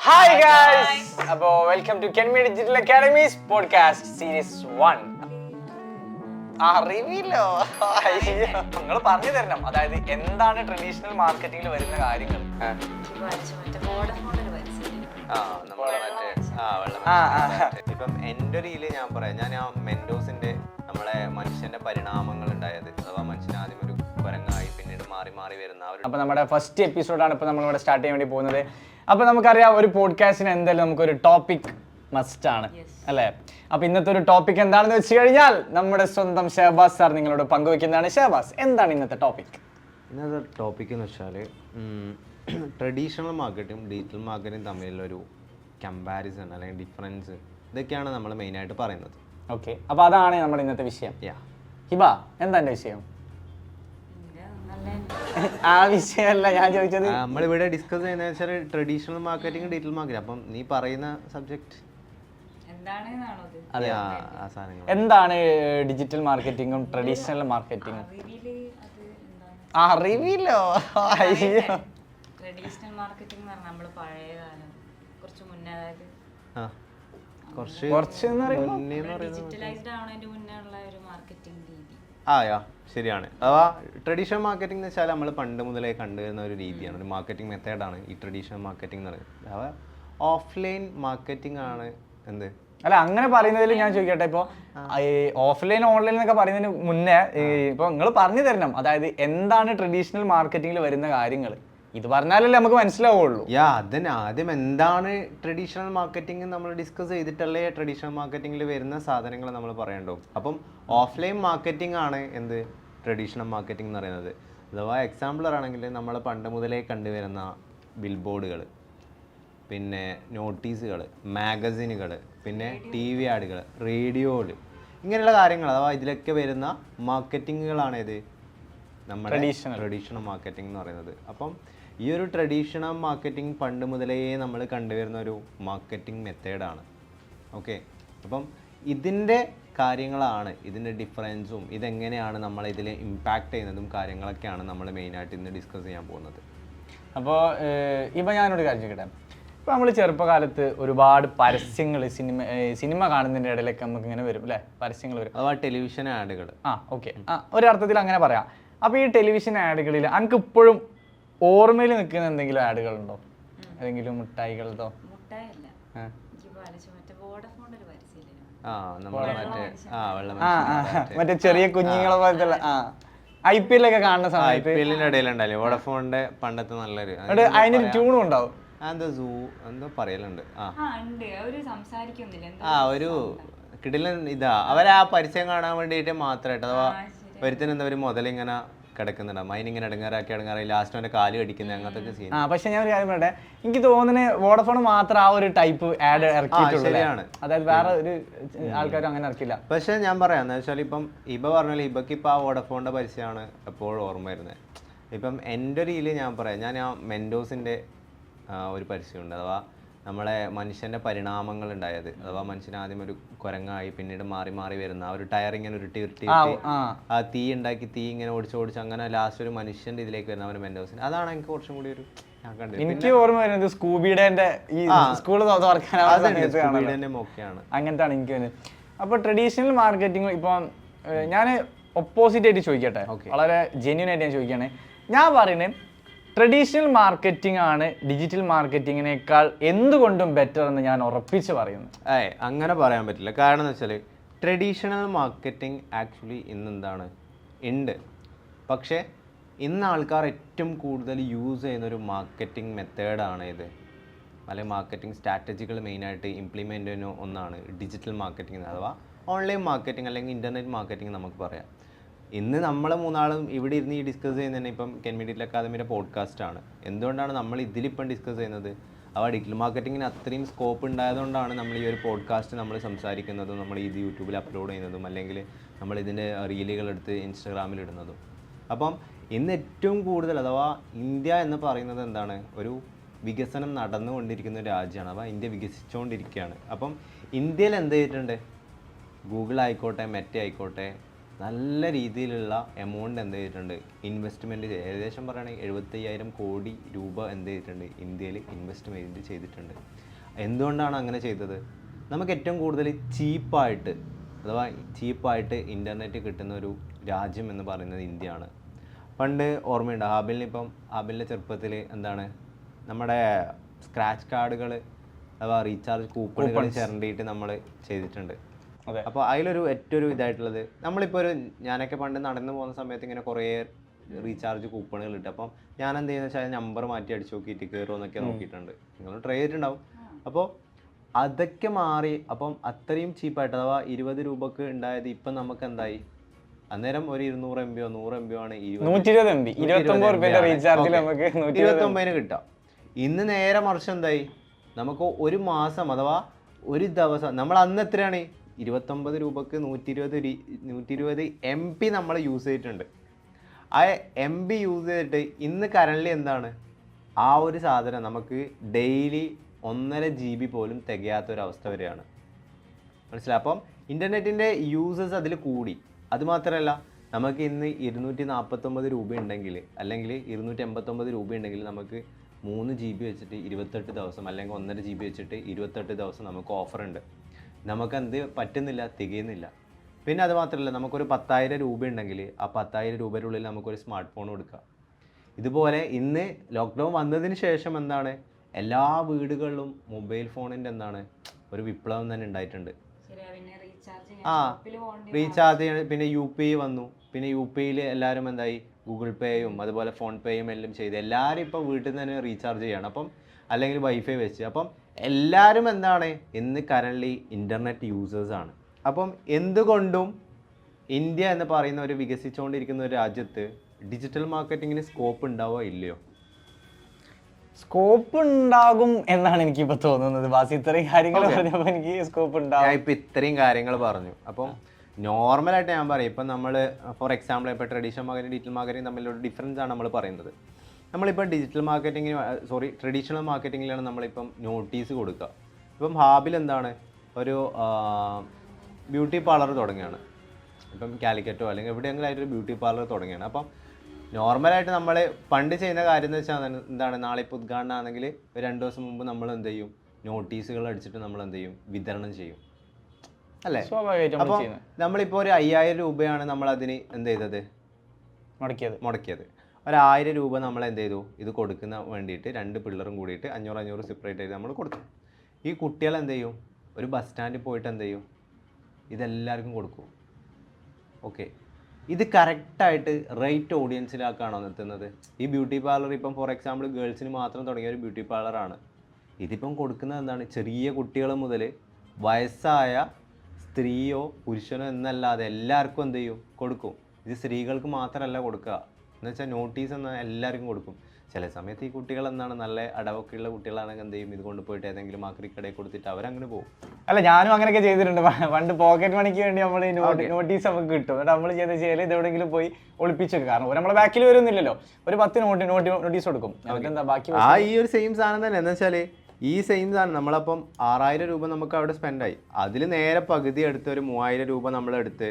Hi guys! Welcome to Kenmi Digital Academy's podcast series 1. അറിവില്ലോ നിങ്ങൾ പറഞ്ഞു തരണം, അതായത് എന്താണ് ട്രഡീഷണൽ മാർക്കറ്റിംഗിൽ വരുന്ന കാര്യങ്ങൾ. ഇപ്പം എൻ്റെ ഒരു ഇതിൽ ഞാൻ പറയാം, ഞാൻ ആ മെൻഡോസിന്റെ നമ്മളെ മനുഷ്യന്റെ പരിണാമങ്ങൾ ഉണ്ടായത്, അഥവാ മനുഷ്യൻ ആദ്യം ഒരു കുരങ്ങായി പിന്നീട് മാറി മാറി വരുന്ന അപ്പൊ നമ്മുടെ ഫസ്റ്റ് എപ്പിസോഡാണ് ഇപ്പൊ നമ്മളിവിടെ സ്റ്റാർട്ട് ചെയ്യാൻ വേണ്ടി പോകുന്നത്. അപ്പൊ നമുക്കറിയാം, ഒരു പോഡ്കാസ്റ്റിന് എന്തായാലും നമുക്കൊരു ടോപ്പിക് മസ്റ്റ് ആണ് അല്ലേ? അപ്പൊ ഇന്നത്തെ ഒരു ടോപ്പിക് എന്താണെന്ന് വെച്ച് കഴിഞ്ഞാൽ നമ്മുടെ സ്വന്തം ഷഹബാസ് സാർ നിങ്ങളോട് പങ്കുവെക്കുന്നതാണ്. ഷഹബാസ്, എന്താണ് ഇന്നത്തെ ടോപ്പിക്? ഇന്നത്തെ ടോപ്പിക് എന്ന് വെച്ചാൽ ട്രഡീഷണൽ മാർക്കറ്റും ഡിജിറ്റൽ മാർക്കറ്റും തമ്മിലുള്ളൊരു കമ്പാരിസൺ അല്ലെങ്കിൽ ഡിഫറൻസ്, ഇതൊക്കെയാണ് നമ്മൾ മെയിനായിട്ട് പറയുന്നത്. ഓക്കെ, അപ്പൊ അതാണ് നമ്മുടെ ഇന്നത്തെ വിഷയം. ഹിബ, എന്താ എൻ്റെ വിഷയം? ആ വിഷയമല്ല ഞാൻ ചോദിച്ചത്. നമ്മളിവിടെ ഡിസ്കസ് ചെയ്യുന്നത് വെച്ചാൽ ട്രഡീഷണൽ മാർക്കറ്റിംഗ് ഡിജിറ്റൽ മാർക്കറ്റിംഗ്. അപ്പം നീ പറയുന്ന സബ്ജക്ട് എന്താണ് ഡിജിറ്റൽ മാർക്കറ്റിംഗും ട്രഡീഷണൽ മാർക്കറ്റിംഗും? അറിവില്ലോ. ട്രഡീഷണൽ മാർക്കറ്റിംഗ് എന്ന് പറഞ്ഞാൽ നമ്മൾ പഴയ കാലം കുറച്ച് മുന്നേ, അതായത് കുറച്ച് ഡിജിറ്റലൈസ്ഡ് ആവുന്നതിന്റെ മുന്നേ ഉള്ള ഒരു മാർക്കറ്റിംഗ് രീതി. ശരിയാണ്. അഥവാ ട്രഡീഷണൽ മാർക്കറ്റിംഗ് എന്ന് വെച്ചാൽ നമ്മൾ പണ്ട് മുതലേ കണ്ടുവരുന്ന ഒരു രീതിയാണ്, ഒരു മാർക്കറ്റിംഗ് മെത്തേഡാണ് ഈ ട്രഡീഷണൽ മാർക്കറ്റിംഗ് എന്ന് പറയുന്നത്. അഥവാ ഓഫ്ലൈൻ മാർക്കറ്റിംഗ് ആണ്. എന്ത് അല്ല, അങ്ങനെ പറയുന്നതിൽ ഞാൻ ചോദിക്കട്ടെ, ഇപ്പോൾ ഓഫ്ലൈൻ ഓൺലൈൻ എന്നൊക്കെ പറയുന്നതിന് മുന്നേ ഇപ്പോൾ നിങ്ങൾ പറഞ്ഞു തരണം, അതായത് എന്താണ് ട്രഡീഷണൽ മാർക്കറ്റിംഗിൽ വരുന്ന കാര്യങ്ങൾ. ഇത് പറഞ്ഞാലല്ലേ നമുക്ക് മനസ്സിലാവുള്ളൂ. അതിന് ആദ്യം എന്താണ് ട്രഡീഷണൽ മാർക്കറ്റിംഗ് നമ്മൾ ഡിസ്കസ് ചെയ്തിട്ടല്ലേ ട്രഡീഷണൽ മാർക്കറ്റിംഗിൽ വരുന്ന സാധനങ്ങൾ നമ്മൾ പറയണ്ടോ. അപ്പം ഓഫ്ലൈൻ മാർക്കറ്റിംഗ് ആണ് എന്ത് ട്രഡീഷണൽ മാർക്കറ്റിംഗ് എന്ന് പറയുന്നത്. അഥവാ എക്സാമ്പിൾ ആണെങ്കിൽ നമ്മൾ പണ്ട് മുതലേ കണ്ടുവരുന്ന ബിൽ ബോർഡുകൾ, പിന്നെ നോട്ടീസുകൾ, മാഗസിനുകൾ, പിന്നെ TV ആഡുകൾ, റേഡിയോകൾ, ഇങ്ങനെയുള്ള കാര്യങ്ങൾ, അഥവാ ഇതിലൊക്കെ വരുന്ന മാർക്കറ്റിങ്ങുകളാണ് ഇത് നമ്മുടെ ട്രഡീഷണൽ മാർക്കറ്റിംഗ് എന്ന് പറയുന്നത്. അപ്പം ഈ ഒരു ട്രഡീഷണൽ മാർക്കറ്റിംഗ് പണ്ട് മുതലേ നമ്മൾ കണ്ടുവരുന്ന ഒരു മാർക്കറ്റിംഗ് മെത്തേഡാണ്. ഓക്കെ, അപ്പം ഇതിൻ്റെ കാര്യങ്ങളാണ്, ഇതിൻ്റെ ഡിഫറൻസും ഇതെങ്ങനെയാണ് നമ്മൾ ഇതിൽ ഇമ്പാക്റ്റ് ചെയ്യുന്നതും കാര്യങ്ങളൊക്കെയാണ് നമ്മൾ മെയിനായിട്ട് ഇന്ന് ഡിസ്കസ് ചെയ്യാൻ പോകുന്നത്. അപ്പോൾ ഇപ്പം ഞാനൊരു കാര്യം ചോദിക്കട്ടെ. ഇപ്പോൾ നമ്മൾ ചെറുപ്പകാലത്ത് ഒരുപാട് പരസ്യങ്ങൾ സിനിമ കാണുന്നതിൻ്റെ ഇടയിലൊക്കെ നമുക്ക് ഇങ്ങനെ വരും അല്ലേ, പരസ്യങ്ങൾ വരും, അഥവാ ടെലിവിഷൻ ആഡുകൾ. ഓക്കെ, ഒരർത്ഥത്തിൽ അങ്ങനെ പറയാം. അപ്പോൾ ഈ ടെലിവിഷൻ ആഡുകളിൽ എനിക്ക് ഇപ്പോഴും ഓർമ്മയിൽ നിൽക്കുന്ന എന്തെങ്കിലും ആഡുകളുണ്ടോ? ഏതെങ്കിലും മിഠായികളോ? മറ്റേ ചെറിയ കുഞ്ഞുങ്ങളെ പോലത്തെ IPL ഒക്കെ കാണുന്ന സമയത്ത് IPL-ന്റെ ഇടയിലുണ്ടല്ലേ വോഡഫോണിന്റെ പണ്ടത്തെ നല്ലൊരു, അതിനൊരു ട്യൂണും ഉണ്ടാവും, എന്തോ പറയലുണ്ട്. ഒരു കിടിലൻ ഇതാ, അവരാ പരസ്യം കാണാൻ വേണ്ടിയിട്ട് മാത്രമായിട്ട്, അഥവാ ഒരുത്തിന് എന്താ ഒരു മുതലിങ്ങനെ കിടക്കുന്നുണ്ടാവും, അതിനിങ്ങനെ ഇടങ്ങാറായി ലാസ്റ്റ് അവന്റെ കാല് കടിക്കുന്നത്, അങ്ങനത്തെ സീൻ. പക്ഷെ ഞാൻ ഒരു കാര്യം പറയട്ടെ, എനിക്ക് തോന്നുന്നത് വോഡഫോൺ മാത്രം ആ ഒരു ടൈപ്പ് ആഡ് ഇറക്കിയിട്ടുള്ളൂ, അതായത് വേറെ ഒരു ആൾക്കാരും അങ്ങനെ ഇറക്കില്ല. പക്ഷെ ഞാൻ പറയാന്ന് വെച്ചാൽ ഇപ്പം പറഞ്ഞാൽ ഇബക്ക് ഇപ്പൊ ആ വോഡഫോണിന്റെ പരസ്യമാണ് എപ്പോഴും ഓർമ്മ വരുന്നത്. ഇപ്പം എൻ്റെ ഒരു ഇതിൽ ഞാൻ പറയാം, ഞാൻ ആ മെൻഡോസിന്റെ ഒരു പരസ്യമുണ്ട്, അഥവാ നമ്മളെ മനുഷ്യന്റെ പരിണാമങ്ങൾ ഉണ്ടായത്, അഥവാ മനുഷ്യൻ ആദ്യം ഒരു കുരങ്ങായി പിന്നീട് മാറി മാറി വരുന്ന ആ ഒരു ടയർ ഇങ്ങനെ ഉരുട്ടി ആ തീ ഉണ്ടാക്കി തീ ഇങ്ങനെ ഓടിച്ച് അങ്ങനെ ലാസ്റ്റ് ഒരു മനുഷ്യന്റെ ഇതിലേക്ക് വരുന്ന അവന് മെൻഡോസിന്. അതാണ് എനിക്ക് കുറച്ചും കൂടി ഒരു എനിക്ക് ഓർമ്മ വരുന്നത് സ്കൂബിയുടെ ഈ സ്കൂൾ അങ്ങനത്തെ ആണ് എനിക്ക് വരുന്നത്. അപ്പൊ ട്രഡീഷണൽ മാർക്കറ്റിംഗ് ഇപ്പം ഞാൻ ഒപ്പോസിറ്റ് ആയിട്ട് ചോദിക്കട്ടെ, വളരെ ജെന്യൂൻ ആയിട്ട് ഞാൻ ചോദിക്കുകയാണ്. ഞാൻ പറയുന്നത് ട്രഡീഷണൽ മാർക്കറ്റിംഗ് ആണ് ഡിജിറ്റൽ മാർക്കറ്റിങ്ങിനേക്കാൾ എന്തുകൊണ്ടും ബെറ്റർ എന്ന് ഞാൻ ഉറപ്പിച്ച് പറയുന്നു. അങ്ങനെ പറയാൻ പറ്റില്ല. കാരണം എന്ന് വെച്ചാൽ ട്രഡീഷണൽ മാർക്കറ്റിംഗ് ആക്ച്വലി ഇന്നെന്താണ് ഉണ്ട്, പക്ഷേ ഇന്ന് ആൾക്കാർ ഏറ്റവും കൂടുതൽ യൂസ് ചെയ്യുന്നൊരു മാർക്കറ്റിംഗ് മെത്തേഡാണ് ഇത്, അല്ലെങ്കിൽ മാർക്കറ്റിംഗ് സ്ട്രാറ്റജികൾ മെയിനായിട്ട് ഇംപ്ലിമെൻ്റ് ചെയ്യുന്ന ഒന്നാണ് ഡിജിറ്റൽ മാർക്കറ്റിംഗ്, അഥവാ ഓൺലൈൻ മാർക്കറ്റിംഗ് അല്ലെങ്കിൽ ഇൻ്റർനെറ്റ് മാർക്കറ്റിംഗ് നമുക്ക് പറയാം. ഇന്ന് നമ്മൾ മൂന്നാളും ഇവിടെ ഇരുന്ന് ഈ ഡിസ്കസ് ചെയ്യുന്നതന്നെ ഇപ്പം കെൻമി ഡിജിറ്റൽ അക്കാദമിയുടെ പോഡ്കാസ്റ്റാണ്. എന്തുകൊണ്ടാണ് നമ്മൾ ഇതിലിപ്പം ഡിസ്കസ് ചെയ്യുന്നത്? അവ ഡിജിറ്റൽ മാർക്കറ്റിങ്ങിന് അത്രയും സ്കോപ്പ് ഉണ്ടായതുകൊണ്ടാണ് നമ്മൾ ഈ ഒരു പോഡ്കാസ്റ്റ് നമ്മൾ സംസാരിക്കുന്നതും നമ്മൾ ഇത് യൂട്യൂബിൽ അപ്ലോഡ് ചെയ്യുന്നതും അല്ലെങ്കിൽ നമ്മൾ ഇതിൻ്റെ റീലുകളെടുത്ത് ഇൻസ്റ്റാഗ്രാമിൽ ഇടുന്നതും. അപ്പം ഇന്ന് ഏറ്റവും കൂടുതൽ, അഥവാ ഇന്ത്യ എന്ന് പറയുന്നത് എന്താണ്, ഒരു വികസനം നടന്നുകൊണ്ടിരിക്കുന്ന ഒരു രാജ്യമാണ്. അപ്പോൾ ഇന്ത്യ വികസിച്ചുകൊണ്ടിരിക്കുകയാണ്. അപ്പം ഇന്ത്യയിൽ എന്ത് ചെയ്തിട്ടുണ്ട്? ഗൂഗിൾ ആയിക്കോട്ടെ, മെറ്റ ആയിക്കോട്ടെ, നല്ല രീതിയിലുള്ള എമൗണ്ട് എന്ത് ചെയ്തിട്ടുണ്ട് ഇൻവെസ്റ്റ്മെൻറ്റ് ഏകദേശം പറയുകയാണെങ്കിൽ 75,000 കോടി രൂപ എന്ത് ചെയ്തിട്ടുണ്ട് ഇന്ത്യയിൽ ഇൻവെസ്റ്റ്മെൻറ്റ് ചെയ്തിട്ടുണ്ട്. എന്തുകൊണ്ടാണ് അങ്ങനെ ചെയ്തത്? നമുക്ക് ഏറ്റവും കൂടുതൽ ചീപ്പായിട്ട് അഥവാ ചീപ്പായിട്ട് ഇൻ്റർനെറ്റ് കിട്ടുന്ന ഒരു രാജ്യം എന്ന് പറയുന്നത് ഇന്ത്യയാണ്. പണ്ട് ഓർമ്മയുണ്ട് ഹാബിലിൻ്റെ ചെറുപ്പത്തിൽ എന്താണ് നമ്മുടെ സ്ക്രാച്ച് കാർഡുകൾ അഥവാ റീചാർജ് കൂപ്പണുകൾ ചിരണ്ടിയിട്ട് നമ്മൾ ചെയ്തിട്ടുണ്ട്. അപ്പോൾ അതിലൊരു ഏറ്റവും ഇതായിട്ടുള്ളത് നമ്മളിപ്പോൾ ഞാനൊക്കെ പണ്ട് നടന്നു പോകുന്ന സമയത്ത് ഇങ്ങനെ കുറേ റീചാർജ് കൂപ്പണുകൾ കിട്ടും. അപ്പം ഞാൻ എന്ത് ചെയ്യുന്നത് വെച്ചാൽ നമ്പർ മാറ്റി അടിച്ച് നോക്കിയിട്ട് കയറുമെന്നൊക്കെ നോക്കിയിട്ടുണ്ട്. നിങ്ങൾ ട്രൈ ചെയ്തിട്ടുണ്ടാവും. അപ്പോൾ അതൊക്കെ മാറി അപ്പം അത്രയും ചീപ്പായിട്ട് അഥവാ 20 രൂപക്ക് ഉണ്ടായത് ഇപ്പം നമുക്ക് എന്തായി? അന്നേരം ഒരു 200 MB 100 MB ആണ് 120 MB 29 കിട്ടാം. ഇന്ന് നേരെ മറിച്ച് എന്തായി? നമുക്ക് ഒരു മാസം അഥവാ ഒരു ദിവസം നമ്മൾ അന്ന് എത്രയാണ് 29 രൂപക്ക് 120 MB നമ്മൾ യൂസ് ചെയ്തിട്ടുണ്ട്. ആ MB യൂസ് ചെയ്തിട്ട് ഇന്ന് കറൻറ്റ്ലി എന്താണ് ആ ഒരു സാധനം നമുക്ക് ഡെയിലി 1.5 GB പോലും തികയാത്തൊരവസ്ഥ വരെയാണ്. മനസ്സിലായി? അപ്പം ഇൻ്റർനെറ്റിൻ്റെ യൂസേഴ്സ് അതിൽ കൂടി. അതുമാത്രമല്ല നമുക്ക് ഇന്ന് 249 രൂപ ഉണ്ടെങ്കിൽ അല്ലെങ്കിൽ 289 രൂപ ഉണ്ടെങ്കിൽ നമുക്ക് 3 GB വെച്ചിട്ട് 28 ദിവസം അല്ലെങ്കിൽ 1.5 GB വെച്ചിട്ട് 28 ദിവസം നമുക്ക് ഓഫറുണ്ട്. നമുക്കെന്ത് പറ്റുന്നില്ല, തികയുന്നില്ല. പിന്നെ അത് മാത്രമല്ല നമുക്കൊരു 10,000 രൂപ ഉണ്ടെങ്കിൽ ആ 10,000 രൂപയുടെ ഉള്ളിൽ നമുക്കൊരു സ്മാർട്ട് ഫോൺ കൊടുക്കാം. ഇതുപോലെ ഇന്ന് ലോക്ക്ഡൗൺ വന്നതിന് ശേഷം എന്താണ് എല്ലാ വീടുകളിലും മൊബൈൽ ഫോണിൻ്റെ എന്താണ് ഒരു വിപ്ലവം തന്നെ ഉണ്ടായിട്ടുണ്ട്. റീചാർജ് ചെയ്യണം. പിന്നെ UPI വന്നു. പിന്നെ UPIയിൽ എല്ലാവരും എന്തായി ഗൂഗിൾ പേയും അതുപോലെ ഫോൺ പേയും എല്ലാം ചെയ്ത് എല്ലാവരും ഇപ്പോൾ വീട്ടിൽ നിന്ന് തന്നെ റീചാർജ് ചെയ്യണം. അപ്പം അല്ലെങ്കിൽ വൈഫൈ വെച്ച്. അപ്പം എല്ലാവരും എന്താണ് ഇന്ന് കറൻറ്റ്ലി ഇൻ്റർനെറ്റ് യൂസേഴ്സാണ്. അപ്പം എന്തുകൊണ്ടും ഇന്ത്യ എന്ന് പറയുന്ന ഒരു വികസിച്ചുകൊണ്ടിരിക്കുന്ന ഒരു രാജ്യത്ത് ഡിജിറ്റൽ മാർക്കറ്റിങ്ങിന് സ്കോപ്പ് ഉണ്ടാവോ ഇല്ലയോ? സ്കോപ്പ് ഉണ്ടാകും എന്നാണ് എനിക്കിപ്പോൾ തോന്നുന്നത്. ബാസി ഇത്രയും കാര്യങ്ങൾ പറഞ്ഞപ്പോൾ എനിക്ക് സ്കോപ്പ് ഉണ്ടാവും. ഞാൻ ഇപ്പോൾ ഇത്രയും കാര്യങ്ങൾ പറഞ്ഞു. അപ്പം നോർമലായിട്ട് ഞാൻ പറയും ഇപ്പം നമ്മൾ ഫോർ എക്സാമ്പിൾ ഇപ്പോൾ ട്രഡീഷണൽ മാർക്കറ്റിംഗ് ഡിജിറ്റൽ മാർക്കറ്റിംഗ് തമ്മിലുള്ള ഡിഫറൻസ് ആണ് നമ്മൾ പറയുന്നത്. നമ്മളിപ്പോൾ ഡിജിറ്റൽ മാർക്കറ്റിംഗ് ട്രഡീഷണൽ മാർക്കറ്റിങ്ങിലാണ് നമ്മളിപ്പം നോട്ടീസ് കൊടുക്കുക. ഇപ്പം ഹാബിൽ എന്താണ് ഒരു ബ്യൂട്ടി പാർലർ തുടങ്ങുകയാണ്. ഇപ്പം കാലിക്കറ്റോ അല്ലെങ്കിൽ എവിടെയെങ്കിലും ആയിട്ടൊരു ബ്യൂട്ടി പാർലർ തുടങ്ങുകയാണ്. അപ്പം നോർമലായിട്ട് നമ്മൾ പണ്ട് ചെയ്യുന്ന കാര്യം എന്ന് വെച്ചാൽ എന്താണ് നാളെ ഇപ്പോൾ ഉദ്ഘാടനം ആണെങ്കിൽ ഒരു 2 ദിവസം മുമ്പ് നമ്മൾ എന്ത് ചെയ്യും നോട്ടീസുകൾ അടിച്ചിട്ട് നമ്മൾ എന്ത് ചെയ്യും വിതരണം ചെയ്യും അല്ലേ? അപ്പോൾ നമ്മളിപ്പോൾ ഒരു 5,000 രൂപയാണ് നമ്മൾ അതിന് എന്ത് ചെയ്തത് മുടക്കിയത്. ഒരു 1000 രൂപ നമ്മൾ എന്ത് ചെയ്തു ഇത് കൊടുക്കുന്ന വേണ്ടിയിട്ട് 2 പിള്ളേരും കൂടിയിട്ട് 500 സെപ്പറേറ്റ് ആയിട്ട് നമ്മൾ കൊടുത്തു. ഈ കുട്ടികൾ എന്ത് ചെയ്യും ഒരു ബസ് സ്റ്റാൻഡിൽ പോയിട്ട് എന്ത് ചെയ്യും ഇതെല്ലാവർക്കും കൊടുക്കും. ഓക്കെ, ഇത് കറക്റ്റായിട്ട് റൈറ്റ് ഓഡിയൻസിലാക്കാണോ നിർത്തുന്നത്? ഈ ബ്യൂട്ടി പാർലർ ഇപ്പം ഫോർ എക്സാമ്പിൾ ഗേൾസിന് മാത്രം തുടങ്ങിയ ഒരു ബ്യൂട്ടി പാർലറാണ്. ഇതിപ്പം കൊടുക്കുന്നത് എന്താണ് ചെറിയ കുട്ടികൾ മുതൽ വയസ്സായ സ്ത്രീയോ പുരുഷനോ എന്നല്ലാതെ എല്ലാവർക്കും എന്ത് ചെയ്യും കൊടുക്കും. ഇത് സ്ത്രീകൾക്ക് മാത്രമല്ല കൊടുക്കുക എന്ന് വെച്ചാൽ നോട്ടീസ് എന്നാൽ എല്ലാവർക്കും കൊടുക്കും. ചില സമയത്ത് ഈ കുട്ടികൾ എന്താണ് നല്ല അടവൊക്കെയുള്ള കുട്ടികളാണെങ്കിൽ എന്ത് ചെയ്യും ഇത് കൊണ്ടുപോയിട്ട് ഏതെങ്കിലും ആക്രിക്കടയിൽ കൊടുത്തിട്ട് അവരങ്ങനെ പോകും. അല്ല, ഞാനും അങ്ങനെയൊക്കെ ചെയ്തിട്ടുണ്ട്. പണ്ട് പോക്കറ്റ് മണിക്ക് വേണ്ടി നമ്മൾ നോട്ടീസ് നമുക്ക് കിട്ടും. എന്നിട്ട് നമ്മൾ ചെയ്ത് ചെയ്യൽ ഇതെവിടെയെങ്കിലും പോയി ഒളിപ്പിച്ചെടുക്കും. കാരണം നമ്മളെ ബാക്കിൽ വരുന്നില്ലല്ലോ. ഒരു 10 നോട്ടീസ് കൊടുക്കും. എന്താ ബാക്കി ഈ ഒരു സെയിം സാധനം തന്നെ എന്ന് വെച്ചാൽ ഈ സെയിം സാധനം നമ്മളപ്പം 6,000 രൂപ നമുക്ക് അവിടെ സ്പെൻഡായി. അതിൽ നേരെ പകുതി എടുത്ത് ഒരു 3,000 രൂപ നമ്മളെടുത്ത്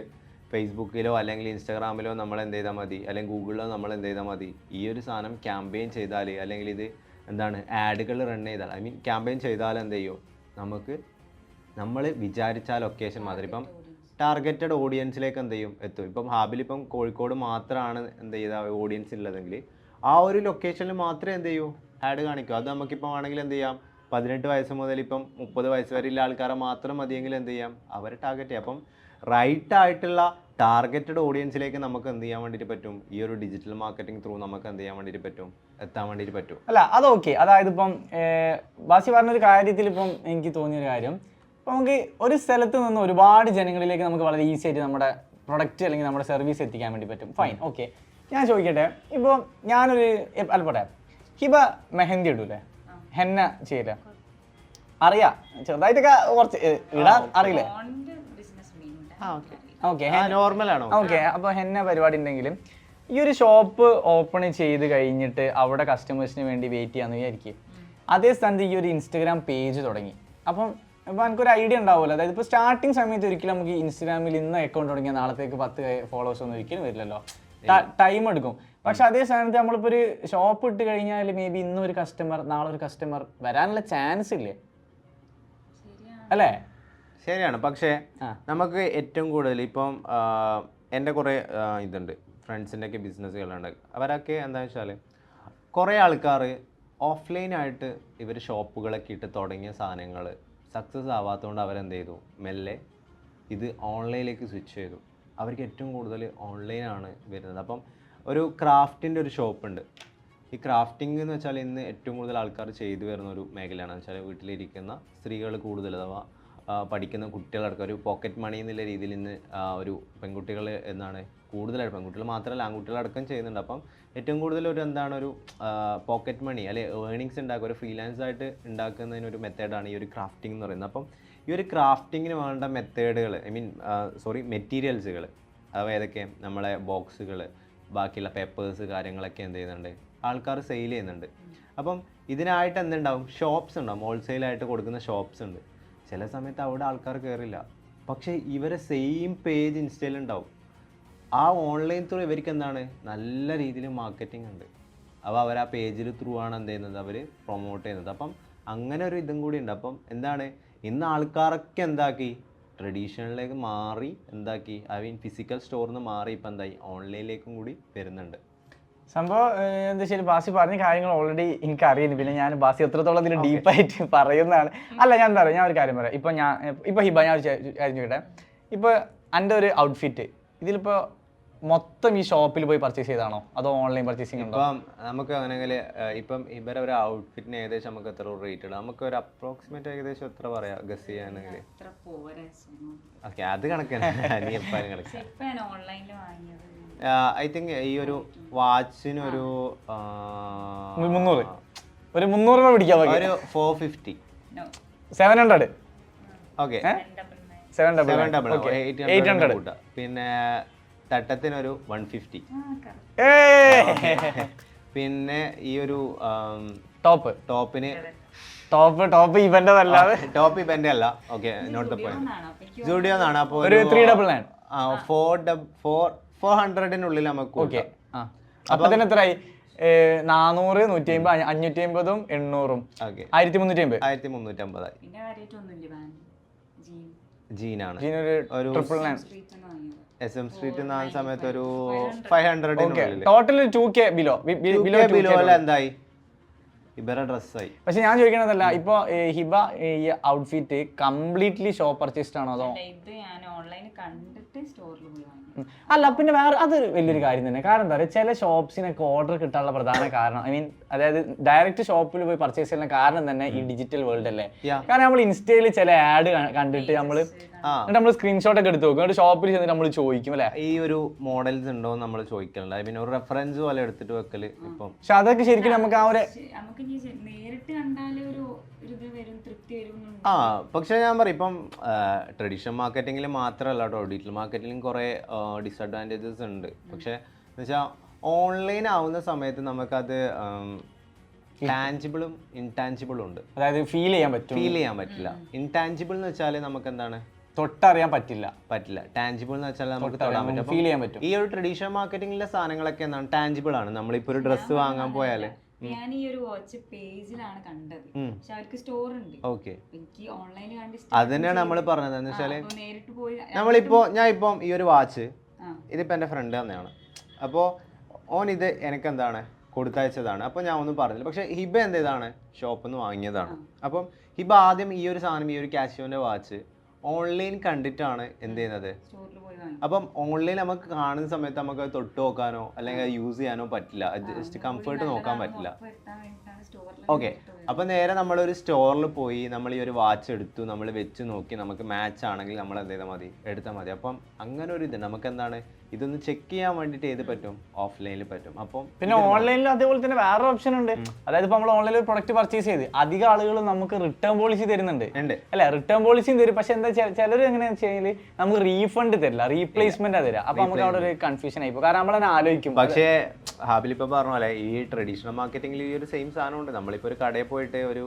ഫേസ്ബുക്കിലോ അല്ലെങ്കിൽ ഇൻസ്റ്റാഗ്രാമിലോ നമ്മൾ എന്ത് ചെയ്താൽ മതി, അല്ലെങ്കിൽ ഗൂഗിളിലോ നമ്മൾ എന്ത് ചെയ്താൽ മതി, ഈ ഒരു സാധനം ക്യാമ്പയിൻ ചെയ്താൽ അല്ലെങ്കിൽ ഇത് എന്താണ് ആഡുകൾ റൺ ചെയ്താൽ ക്യാമ്പയിൻ ചെയ്താൽ എന്ത് ചെയ്യും നമുക്ക് നമ്മൾ വിചാരിച്ച ലൊക്കേഷൻ മാത്രം ഇപ്പം ടാർഗറ്റഡ് ഓഡിയൻസിലേക്ക് എന്ത് ചെയ്യും എത്തും. ഇപ്പം ഹാബിലിപ്പം കോഴിക്കോട് മാത്രമാണ് എന്ത് ചെയ്ത ഓഡിയൻസ് ഉള്ളതെങ്കിൽ ആ ഒരു ലൊക്കേഷനിൽ മാത്രമേ എന്ത് ചെയ്യൂ ആഡ് കാണിക്കും. അത് നമുക്കിപ്പം ആണെങ്കിൽ എന്ത് ചെയ്യാം 18 വയസ്സ് മുതൽ ഇപ്പം 30 വയസ്സ് വരെയുള്ള ആൾക്കാരെ മാത്രം മതിയെങ്കിൽ എന്ത് ചെയ്യാം അവരെ ടാർഗറ്റ് ചെയ്യാം. അപ്പം റൈറ്റ് ആയിട്ടുള്ള ടാർഗറ്റഡ് ഓഡിയൻസിലേക്ക് നമുക്ക് എന്ത് ചെയ്യാൻ വേണ്ടിയിട്ട് പറ്റും ഈ ഒരു ഡിജിറ്റൽ മാർക്കറ്റിംഗ് ത്രൂ നമുക്ക് എന്ത് ചെയ്യാൻ വേണ്ടിയിട്ട് പറ്റും എത്താൻ വേണ്ടിയിട്ട് പറ്റും. അല്ല അതൊക്കെ അതായത് ഇപ്പം ബാസി പറഞ്ഞൊരു കാര്യത്തിൽ ഇപ്പം എനിക്ക് തോന്നിയൊരു കാര്യം ഇപ്പം നമുക്ക് ഒരു സ്ഥലത്ത് നിന്ന് ഒരുപാട് ജനങ്ങളിലേക്ക് നമുക്ക് വളരെ ഈസി ആയിട്ട് നമ്മുടെ പ്രൊഡക്റ്റ് അല്ലെങ്കിൽ നമ്മുടെ സർവീസ് എത്തിക്കാൻ വേണ്ടി പറ്റും. Fine, okay. ഞാൻ ചോദിക്കട്ടെ, ഇപ്പോൾ ഞാനൊരു അല്പട്ടെ ഹിബ മെഹന്തി ഇടൂലേ, ഹെന്ന ചെയ്യില്ല, അറിയാം ചെറുതായിട്ടൊക്കെ കുറച്ച് ഇടാൻ അറിയില്ലേ? ഓക്കെ, നോർമലാണോ? ഓക്കെ. അപ്പോൾ ഹെന്ന പരിപാടി ഉണ്ടെങ്കിലും ഈ ഒരു ഷോപ്പ് ഓപ്പൺ ചെയ്ത് കഴിഞ്ഞിട്ട് അവിടെ കസ്റ്റമേഴ്സിന് വേണ്ടി വെയിറ്റ് ചെയ്യാന്ന് വിചാരിക്കും. അതേ സ്ഥാനത്ത് ഈ ഒരു ഇൻസ്റ്റഗ്രാം പേജ് തുടങ്ങി. അപ്പം അപ്പോൾ എനിക്കൊരു ഐഡിയ ഉണ്ടാവുമല്ലോ. അതായത് ഇപ്പോൾ സ്റ്റാർട്ടിങ് സമയത്ത് ഒരിക്കലും നമുക്ക് ഇൻസ്റ്റാഗ്രാമിൽ ഇന്ന് അക്കൗണ്ട് തുടങ്ങിയാൽ നാളത്തേക്ക് 10 ഫോളോവേഴ്സ് ഒന്നും ഒരിക്കലും വരില്ലല്ലോ, ടൈം എടുക്കും. പക്ഷെ അതേ സ്ഥാനത്ത് നമ്മളിപ്പോൾ ഒരു ഷോപ്പ് ഇട്ട് കഴിഞ്ഞാൽ മേ ബി ഇന്നൊരു കസ്റ്റമർ നാളെ ഒരു കസ്റ്റമർ വരാനുള്ള ചാൻസ് ഇല്ലേ, അല്ലേ? ശരിയാണ്. പക്ഷേ നമുക്ക് ഏറ്റവും കൂടുതൽ ഇപ്പം എൻ്റെ കുറേ ഇതുണ്ട്, ഫ്രണ്ട്സിൻ്റെ ഒക്കെ ബിസിനസ്സുകളുണ്ട്. അവരൊക്കെ എന്താണെന്ന് വെച്ചാൽ കുറേ ആൾക്കാർ ഓഫ്ലൈനായിട്ട് ഇവർ ഷോപ്പുകളൊക്കെ ഇട്ട് തുടങ്ങിയ സാധനങ്ങൾ സക്സസ് ആവാത്തതുകൊണ്ട് അവരെന്ത് ചെയ്തു, മെല്ലെ ഇത് ഓൺലൈനിലേക്ക് സ്വിച്ച് ചെയ്തു. അവർക്ക് ഏറ്റവും കൂടുതൽ ഓൺലൈനാണ് വരുന്നത്. അപ്പം ഒരു ക്രാഫ്റ്റിൻ്റെ ഒരു ഷോപ്പുണ്ട്. ഈ ക്രാഫ്റ്റിംഗ് എന്ന് വെച്ചാൽ ഇന്ന് ഏറ്റവും കൂടുതൽ ആൾക്കാർ ചെയ്തു വരുന്ന ഒരു മേഖലയാണ്. വെച്ചാൽ വീട്ടിലിരിക്കുന്ന സ്ത്രീകൾ കൂടുതൽ, അഥവാ പഠിക്കുന്ന കുട്ടികളടക്കം ഒരു പോക്കറ്റ് മണി എന്നുള്ള രീതിയിൽ ഇന്ന് ഒരു പെൺകുട്ടികൾ എന്നാണ് കൂടുതലായിട്ട്, പെൺകുട്ടികൾ മാത്രമല്ല ആൺകുട്ടികളടക്കം ചെയ്യുന്നുണ്ട്. അപ്പം ഏറ്റവും കൂടുതൽ ഒരു എന്താണ് ഒരു പോക്കറ്റ് മണി അല്ലെ ഏർണിങ്സ് ഉണ്ടാക്കുക, ഒരു ഫ്രീലാൻസ് ആയിട്ട് ഉണ്ടാക്കുന്നതിനൊരു മെത്തേഡാണ് ഈ ഒരു ക്രാഫ്റ്റിംഗ് എന്ന് പറയുന്നത്. അപ്പം ഈ ഒരു ക്രാഫ്റ്റിങ്ങിന് വേണ്ട മെത്തേഡുകൾ, മെറ്റീരിയൽസുകൾ, അവ ഏതൊക്കെ, നമ്മളെ ബോക്സുകൾ, ബാക്കിയുള്ള പേപ്പേഴ്സ് കാര്യങ്ങളൊക്കെ എന്ത് ചെയ്യുന്നുണ്ട്, ആൾക്കാർ സെയിൽ ചെയ്യുന്നുണ്ട്. അപ്പം ഇതിനായിട്ട് എന്തുണ്ടാവും, ഷോപ്സ് ഉണ്ടാവും, ഹോൾസെയിലായിട്ട് കൊടുക്കുന്ന ഷോപ്സ് ഉണ്ട്. ചില സമയത്ത് അവിടെ ആൾക്കാർ കയറില്ല, പക്ഷേ ഇവരെ സെയിം പേജ് ഇൻസ്റ്റയിലുണ്ടാവും. ആ ഓൺലൈൻ ത്രൂ ഇവർക്ക് എന്താണ് നല്ല രീതിയിൽ മാർക്കറ്റിംഗ് ഉണ്ട്. അപ്പോൾ അവർ ആ പേജിൽ ത്രൂ ആണ് എന്ത് ചെയ്യുന്നത്, അവർ പ്രൊമോട്ട് ചെയ്യുന്നത്. അപ്പം അങ്ങനെ ഒരു ഇതും കൂടി ഉണ്ട്. അപ്പം എന്താണ്, ഇന്ന് ആൾക്കാരൊക്കെ എന്താക്കി, ട്രഡീഷണലിലേക്ക് മാറി, എന്താക്കി, ഫിസിക്കൽ സ്റ്റോറിൽ നിന്ന് മാറി ഇപ്പം എന്തായി ഓൺലൈനിലേക്കും കൂടി വരുന്നുണ്ട്. സംഭവം എന്താ ശരി, ബാസി പറഞ്ഞ കാര്യങ്ങൾ ഓൾറെഡി എനിക്ക് അറിയുന്നു. പിന്നെ ഞാൻ ബാസി എത്രത്തോളം ഇതിൽ ഡീപ്പായിട്ട് പറയുന്നതാണ്. അല്ല, ഞാൻ എന്താ പറയുക, ഞാൻ ഒരു കാര്യം പറയാം. ഇപ്പൊ ഹിബ, ഞാൻ ഒരു കാര്യം ചോദിക്കട്ടെ. ഇപ്പൊ എൻ്റെ ഒരു ഔട്ട്ഫിറ്റ് ഇതിലിപ്പോ മൊത്തം ഈ ഷോപ്പിൽ പോയി പർച്ചേസ് ചെയ്താണോ അതോ ഓൺലൈൻ പർച്ചേസിംഗ് ഉണ്ടോ? ഇപ്പം നമുക്ക് അങ്ങനെങ്കിൽ ഇപ്പം ഇവരെ ഒരു ഔട്ട്ഫിറ്റിന് ഏകദേശം നമുക്ക് എത്ര റേറ്റ് ഇടാം, നമുക്ക് ഒരു അപ്രോക്സിമേറ്റ് ഏകദേശം എത്ര പറയാം ഗസ് ചെയ്യാണെങ്കിൽ? ഓക്കെ, അത് കണക്കാണ്. നീ എപ്പോഴും കണക്കാണ്. ഐ തിങ്ക് ഈ ഒരു വാച്ചിന് ഒരു 300 രൂപ പിടിക്കാം, ഒരു 450, 700. ഓക്കെ, 800. 800. പിന്നെ തട്ടത്തിനൊരു 150. പിന്നെ ഈ ഒരു ടോപ്പിന് ടോപ്പ് ഇവന്റെ അല്ലാതെ ടോപ്പ് ഇവന്റെ അല്ല. Okay, not the point. Zudio എന്നാണ്. അപ്പോൾ ഒരു 399 400-നുള്ളിൽ നമുക്ക് ഓക്കെ. അപ്പൊ തന്നെ എത്രയായി? 400, 150, 550, 800, 1350. ജീനാണ് ഒരു SM സ്ട്രീറ്റ് ആ സമയത്ത് ഒരു 500. ടോട്ടൽ 2K ബിലോ എന്തായി ഇവരുടെ ഡ്രസ്സായി. പക്ഷെ ഞാൻ ചോദിക്കണതല്ല, ഇപ്പൊ ഹിബ ഈ ഔട്ട്ഫിറ്റ് കംപ്ലീറ്റ്ലി ഷോപ്പ് പർച്ചേസ്ഡ് ആണോ അതോ? അല്ല, പിന്നെ വേറെ അത് വലിയൊരു കാര്യം തന്നെ. കാരണം എന്താ പറയുക, ചില ഷോപ്സിനൊക്കെ ഓർഡർ കിട്ടാനുള്ള പ്രധാന കാരണം, അതായത് ഡയറക്റ്റ് ഷോപ്പിൽ പോയി പർച്ചേസ് ചെയ്യുന്ന കാരണം തന്നെ ഈ ഡിജിറ്റൽ വേൾഡ് അല്ലേ. കാരണം നമ്മൾ ഇൻസ്റ്റയിൽ ചില ആഡ് കണ്ടിട്ട് നമ്മൾ സ്ക്രീൻഷോട്ട് ഒക്കെ എടുത്ത് നോക്കും, ഷോപ്പിൽ ചെന്നിട്ട് നമ്മൾ ചോദിക്കും അല്ലെ, ഈ ഒരു മോഡൽസ് ഉണ്ടോ നമ്മൾ ചോദിക്കലുണ്ട്. പിന്നെ ഒരു റെഫറൻസ് പോലെ എടുത്തിട്ട് വെക്കല് ഇപ്പം. പക്ഷെ അതൊക്കെ ശരിക്കും നമുക്ക് ആ ഒരു പക്ഷെ ഞാൻ പറയും ഇപ്പം ട്രഡീഷണൽ മാർക്കറ്റിംഗിൽ മാത്രമല്ല കേട്ടോ, ഡിജിറ്റൽ മാർക്കറ്റിംഗിലും കുറേ ഡിസഡ്വാൻറ്റേജസ് ഉണ്ട്. പക്ഷെ എന്ന് വെച്ചാൽ ഓൺലൈൻ ആവുന്ന സമയത്ത് നമുക്കത് ടാഞ്ചിബിളും ഇൻടാഞ്ചിബിളും ഉണ്ട്. അതായത് ഫീൽ ചെയ്യാൻ പറ്റില്ല. ഇൻടാഞ്ചിബിൾ എന്ന് വെച്ചാൽ നമുക്ക് എന്താണ്, തൊട്ടറിയാൻ പറ്റില്ല. ടാഞ്ചിബിൾ എന്ന് വെച്ചാൽ നമുക്ക് തൊടാൻ പറ്റും, ഫീൽ ചെയ്യാൻ പറ്റും. ഈ ഒരു ട്രഡീഷണൽ മാർക്കറ്റിംഗിലെ സാധനങ്ങളൊക്കെ എന്താണ്, ടാഞ്ചിബിൾ ആണ്. നമ്മളിപ്പോ ഒരു ഡ്രസ്സ് വാങ്ങാൻ പോയാല് ഞാൻ ഈ ഒരു വാച്ച് പേജിലാണ് കണ്ടത്, പക്ഷെ അവർക്ക് സ്റ്റോർ ഉണ്ട്. ഓക്കെ, എനിക്ക് ഓൺലൈനിൽ കണ്ട് അത് തന്നെയാണ് നമ്മൾ പറഞ്ഞത്. എന്ന് വെച്ചാല് ഞാൻ ഇപ്പം ഈ ഒരു വാച്ച് ഇതിപ്പോ എന്റെ ഫ്രണ്ട് തന്നെയാണ്. അപ്പോൾ ഓൻ ഇത് എനിക്ക് എന്താണ് കൊടുത്തയച്ചതാണ്. അപ്പോൾ ഞാൻ ഒന്നും പറഞ്ഞില്ല. പക്ഷെ ഹിബ എന്ത് ചെയ്താണ്, ഷോപ്പിൽ നിന്ന് വാങ്ങിയതാണ്. അപ്പം ഹിബ ആദ്യം ഈ ഒരു സാധനം, ഈ ഒരു കാസിയോന്റെ വാച്ച് ഓൺലൈൻ കണ്ടിട്ടാണ് എന്ത് ചെയ്യുന്നത്. അപ്പം ഓൺലൈൻ നമുക്ക് കാണുന്ന സമയത്ത് നമുക്ക് തൊട്ട് നോക്കാനോ അല്ലെങ്കിൽ യൂസ് ചെയ്യാനോ പറ്റില്ല, ജസ്റ്റ് കംഫർട്ട് നോക്കാൻ പറ്റില്ല. ഓക്കെ, അപ്പം നേരെ നമ്മളൊരു സ്റ്റോറിൽ പോയി നമ്മൾ ഈ ഒരു വാച്ച് എടുത്തു, നമ്മൾ വെച്ച് നോക്കി, നമുക്ക് മാച്ച് ആണെങ്കിൽ നമ്മൾ എന്ത് ചെയ്താൽ എടുത്താൽ മതി. അപ്പം അങ്ങനെ ഒരു ഇത് നമുക്ക് എന്താണ്, ഇതൊന്ന് ചെക്ക് ചെയ്യാൻ വേണ്ടിയിട്ട് ഏത് പറ്റും, ഓഫ്ലൈനിൽ പറ്റും. അപ്പം പിന്നെ ഓൺലൈനിൽ അതേപോലെ തന്നെ വേറെ ഓപ്ഷൻ ഉണ്ട്. അതായത് ഇപ്പോൾ നമ്മൾ ഓൺലൈനിൽ ഒരു പ്രൊഡക്റ്റ് പർച്ചേസ് ചെയ്ത് അധികം ആളുകൾ നമുക്ക് റിട്ടേൺ പോളിസി തരുന്നുണ്ട് അല്ലെ, റിട്ടേൺ പോളിസിയും തരും. പക്ഷെ എന്താ ചിലർ എങ്ങനെയാണെന്ന് വെച്ച് കഴിഞ്ഞാൽ നമുക്ക് റീഫണ്ട് തരില്ല, റീപ്ലേസ്മെന്റ് തരിക. അപ്പൊ നമുക്ക് അവിടെ ഒരു കൺഫ്യൂഷൻ ആയിപ്പോ, കാരണം നമ്മൾ തന്നെ ആലോചിക്കും. പക്ഷേ ഹാബിൽ ഇപ്പൊ പറഞ്ഞ പോലെ ഈ ട്രഡീഷണൽ മാർക്കറ്റിംഗിൽ ഈ ഒരു സെയിം സാധനം ഉണ്ട്. നമ്മളിപ്പോ ഒരു കടയിൽ പോയിട്ട് ഒരു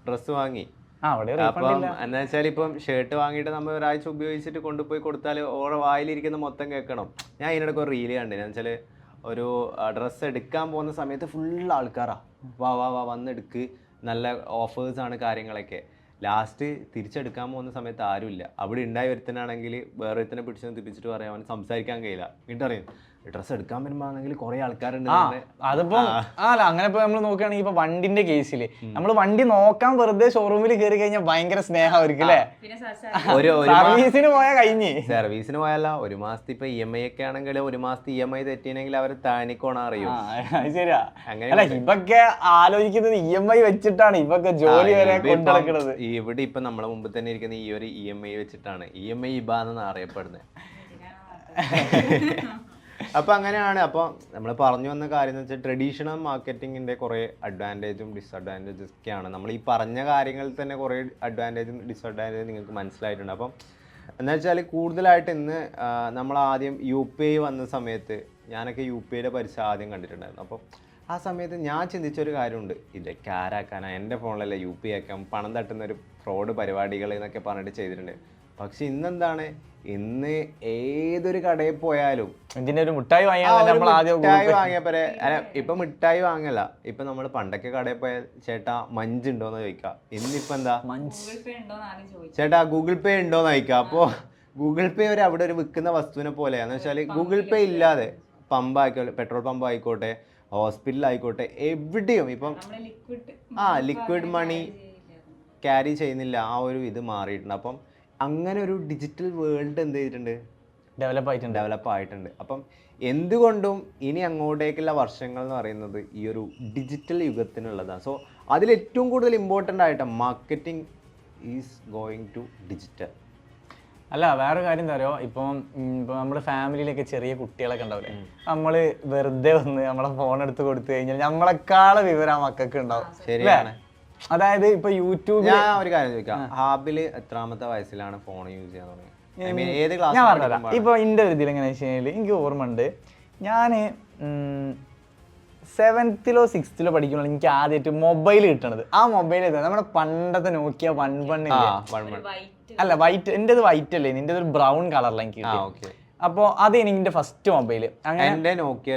ഡ്രസ്സ് വാങ്ങി, അവിടെ അപ്പം എന്താ വെച്ചാൽ ഇപ്പം ഷർട്ട് വാങ്ങിയിട്ട് നമ്മൾ ഒരാഴ്ച ഉപയോഗിച്ചിട്ട് കൊണ്ടുപോയി കൊടുത്താൽ ഓരോ വായിലിരിക്കുന്ന മൊത്തം കേൾക്കണം. ഞാൻ ഇതിനിടയ്ക്ക് ഒരു റീല് കണ്ടു. എന്ന് വെച്ചാൽ ഒരു ഡ്രസ്സ് എടുക്കാൻ പോകുന്ന സമയത്ത് ഫുൾ ആൾക്കാരാ വാ വാ വാ വന്നെടുക്ക്, നല്ല ഓഫേഴ്സാണ് കാര്യങ്ങളൊക്കെ. ലാസ്റ്റ് തിരിച്ചെടുക്കാൻ പോകുന്ന സമയത്ത് ആരുമില്ല. അവിടെ ഉണ്ടായി ഒരുത്തനാണെങ്കിൽ വേറെ ഒരുത്തനെ പിടിച്ചു തിരിച്ചിട്ട് പറയാൻ അവന് സംസാരിക്കാൻ കഴിയില്ല. എന്നിട്ട് അറിയാം ഡ്രസ്സ് എടുക്കാൻ വരുമ്പോഴാണെങ്കിൽ കുറെ ആൾക്കാരുണ്ട്. അതിപ്പോ അല്ല അങ്ങനെ ഇപ്പൊ നമ്മൾ നോക്കുകയാണെങ്കിൽ ഇപ്പൊ വണ്ടിന്റെ കേസിൽ നമ്മൾ വണ്ടി നോക്കാൻ വെറുതെ ഷോറൂമിൽ കയറി കഴിഞ്ഞാൽ ഭയങ്കര സ്നേഹമായിരിക്കും അല്ലേ? സർവീസിന് പോയാൽ കഴിഞ്ഞ്. സർവീസിന് പോയല്ല, ഒരു മാസത്തെ ഇപ്പൊ EMI ഒക്കെ ആണെങ്കിൽ ഒരു മാസത്തെ EMI തെറ്റിയെങ്കിൽ അവർ താനിക്കോണ അറിയും. ശരിയാ. അല്ല ഇവൊക്കെ ആലോചിക്കുന്നത് EMI വെച്ചിട്ടാണ് ഇവൊക്കെ ജോലി വരെ കൊണ്ടുനടക്കുന്നത്. ഇവിടെ ഇപ്പൊ നമ്മളെ മുമ്പ് തന്നെ ഇരിക്കുന്ന ഈ ഒരു EMI വെച്ചിട്ടാണ്. EMI ഇബാന്ന് അറിയപ്പെടുന്നത്. അപ്പോൾ അങ്ങനെയാണ്. അപ്പോൾ നമ്മൾ പറഞ്ഞു വന്ന കാര്യം എന്ന് വെച്ചാൽ ട്രഡീഷണൽ മാർക്കറ്റിങ്ങിൻ്റെ കുറേ അഡ്വാൻറ്റേജും ഡിസഡ്വാൻറ്റേജസ് ഒക്കെയാണ്. നമ്മൾ ഈ പറഞ്ഞ കാര്യങ്ങളിൽ തന്നെ കുറേ അഡ്വാൻറ്റേജും ഡിസഡ്വാൻറ്റേജും നിങ്ങൾക്ക് മനസ്സിലായിട്ടുണ്ട്. അപ്പം എന്താ വെച്ചാൽ കൂടുതലായിട്ട് ഇന്ന് നമ്മൾ ആദ്യം UPI വന്ന സമയത്ത് ഞാനൊക്കെ UPIയുടെ പരസ്യം ആദ്യം കണ്ടിട്ടുണ്ടായിരുന്നു. അപ്പോൾ ആ സമയത്ത് ഞാൻ ചിന്തിച്ചൊരു കാര്യമുണ്ട്, ഇതൊക്കെ ആരാക്കാനാണ്, എൻ്റെ ഫോണിലല്ലേ UPI ആക്കാം, പണം തട്ടുന്ന ഒരു ഫ്രോഡ് പരിപാടികൾ എന്നൊക്കെ പറഞ്ഞിട്ട് ചെയ്തിട്ടുണ്ട്. പക്ഷെ ഇന്നെന്താണ്, ഇന്ന് ഏതൊരു കടയിൽ പോയാലും ഇതിന്റെ ഒരു മിഠായി വാങ്ങിയപ്പോലെ ഇപ്പൊ മിഠായി വാങ്ങല. ഇപ്പൊ നമ്മൾ പണ്ടൊക്കെ കടയിൽ പോയാൽ ചേട്ടാ മഞ്ച് ഉണ്ടോന്ന് ചോദിക്കാം. ഇന്നിപ്പോ എന്താ ചേട്ടാ ഗൂഗിൾ പേ ഉണ്ടോന്ന് ചോദിക്കാം. അപ്പോ ഗൂഗിൾ പേ അവിടെ ഒരു വിൽക്കുന്ന വസ്തുവിനെ പോലെയാന്ന് വെച്ചാൽ ഗൂഗിൾ പേ ഇല്ലാതെ പമ്പ് ആയിക്കോട്ടെ, പെട്രോൾ പമ്പ് ആയിക്കോട്ടെ, ഹോസ്പിറ്റൽ ആയിക്കോട്ടെ, എവിടെയും ഇപ്പം ലിക്വിഡ് മണി ക്യാരി ചെയ്യുന്നില്ല. ആ ഒരു ഇത് മാറിയിട്ടുണ്ട്. അപ്പം അങ്ങനെ ഒരു ഡിജിറ്റൽ വേൾഡ് എന്ത് ചെയ്തിട്ടുണ്ട്, ഡെവലപ്പ് ആയിട്ടുണ്ട്. അപ്പം എന്തുകൊണ്ടും ഇനി അങ്ങോട്ടേക്കുള്ള വർഷങ്ങൾ എന്ന് പറയുന്നത് ഈ ഒരു ഡിജിറ്റൽ യുഗത്തിനുള്ളതാണ്. സോ അതിലേറ്റവും കൂടുതൽ ഇമ്പോർട്ടൻ്റ് ആയിട്ട് marketing is going to digital. അല്ല വേറെ കാര്യം എന്താ പറയുക, ഇപ്പം നമ്മുടെ ഫാമിലിയിലൊക്കെ ചെറിയ കുട്ടികളൊക്കെ ഉണ്ടാവില്ലേ, നമ്മള് വെറുതെ വന്ന് നമ്മളെ ഫോൺ എടുത്ത് കൊടുത്തു കഴിഞ്ഞാൽ നമ്മളെക്കാളെ വിവരം മക്കൾക്ക് ഉണ്ടാവും. ശരിയാണ്. അതായത് ഇപ്പൊ യൂട്യൂബിൽ ഞാൻ ഒരു കാര്യം ചോദിക്കാം, ഹാബില് എത്രാമത്തെ വയസ്സിലാണ് ഫോൺ യൂസ് ചെയ്യാൻ തുടങ്ങിയത്? ഞാൻ പറഞ്ഞതാ. ഇപ്പൊ എന്റെ ഒരു ഇതിൽ എങ്ങനെ വെച്ച് കഴിഞ്ഞാൽ എനിക്ക് ഓർമ്മ ഉണ്ട്, ഞാന് 7th-ലോ 6th-ലോ പഠിക്കുമ്പോൾ എനിക്ക് ആദ്യമായിട്ട് മൊബൈൽ കിട്ടണത്. ആ മൊബൈൽ നമ്മുടെ പണ്ടത്തെ നോക്കിയ 11 അല്ല വൈറ്റ്, എന്റേത് വൈറ്റ് അല്ലേ, നിന്റെ ഒരു ബ്രൗൺ കളറിലാണ് എനിക്ക് കിട്ടി. അപ്പോ അത് എനിക്ക് ഫസ്റ്റ് മൊബൈല്. എന്റെ നോക്കിയ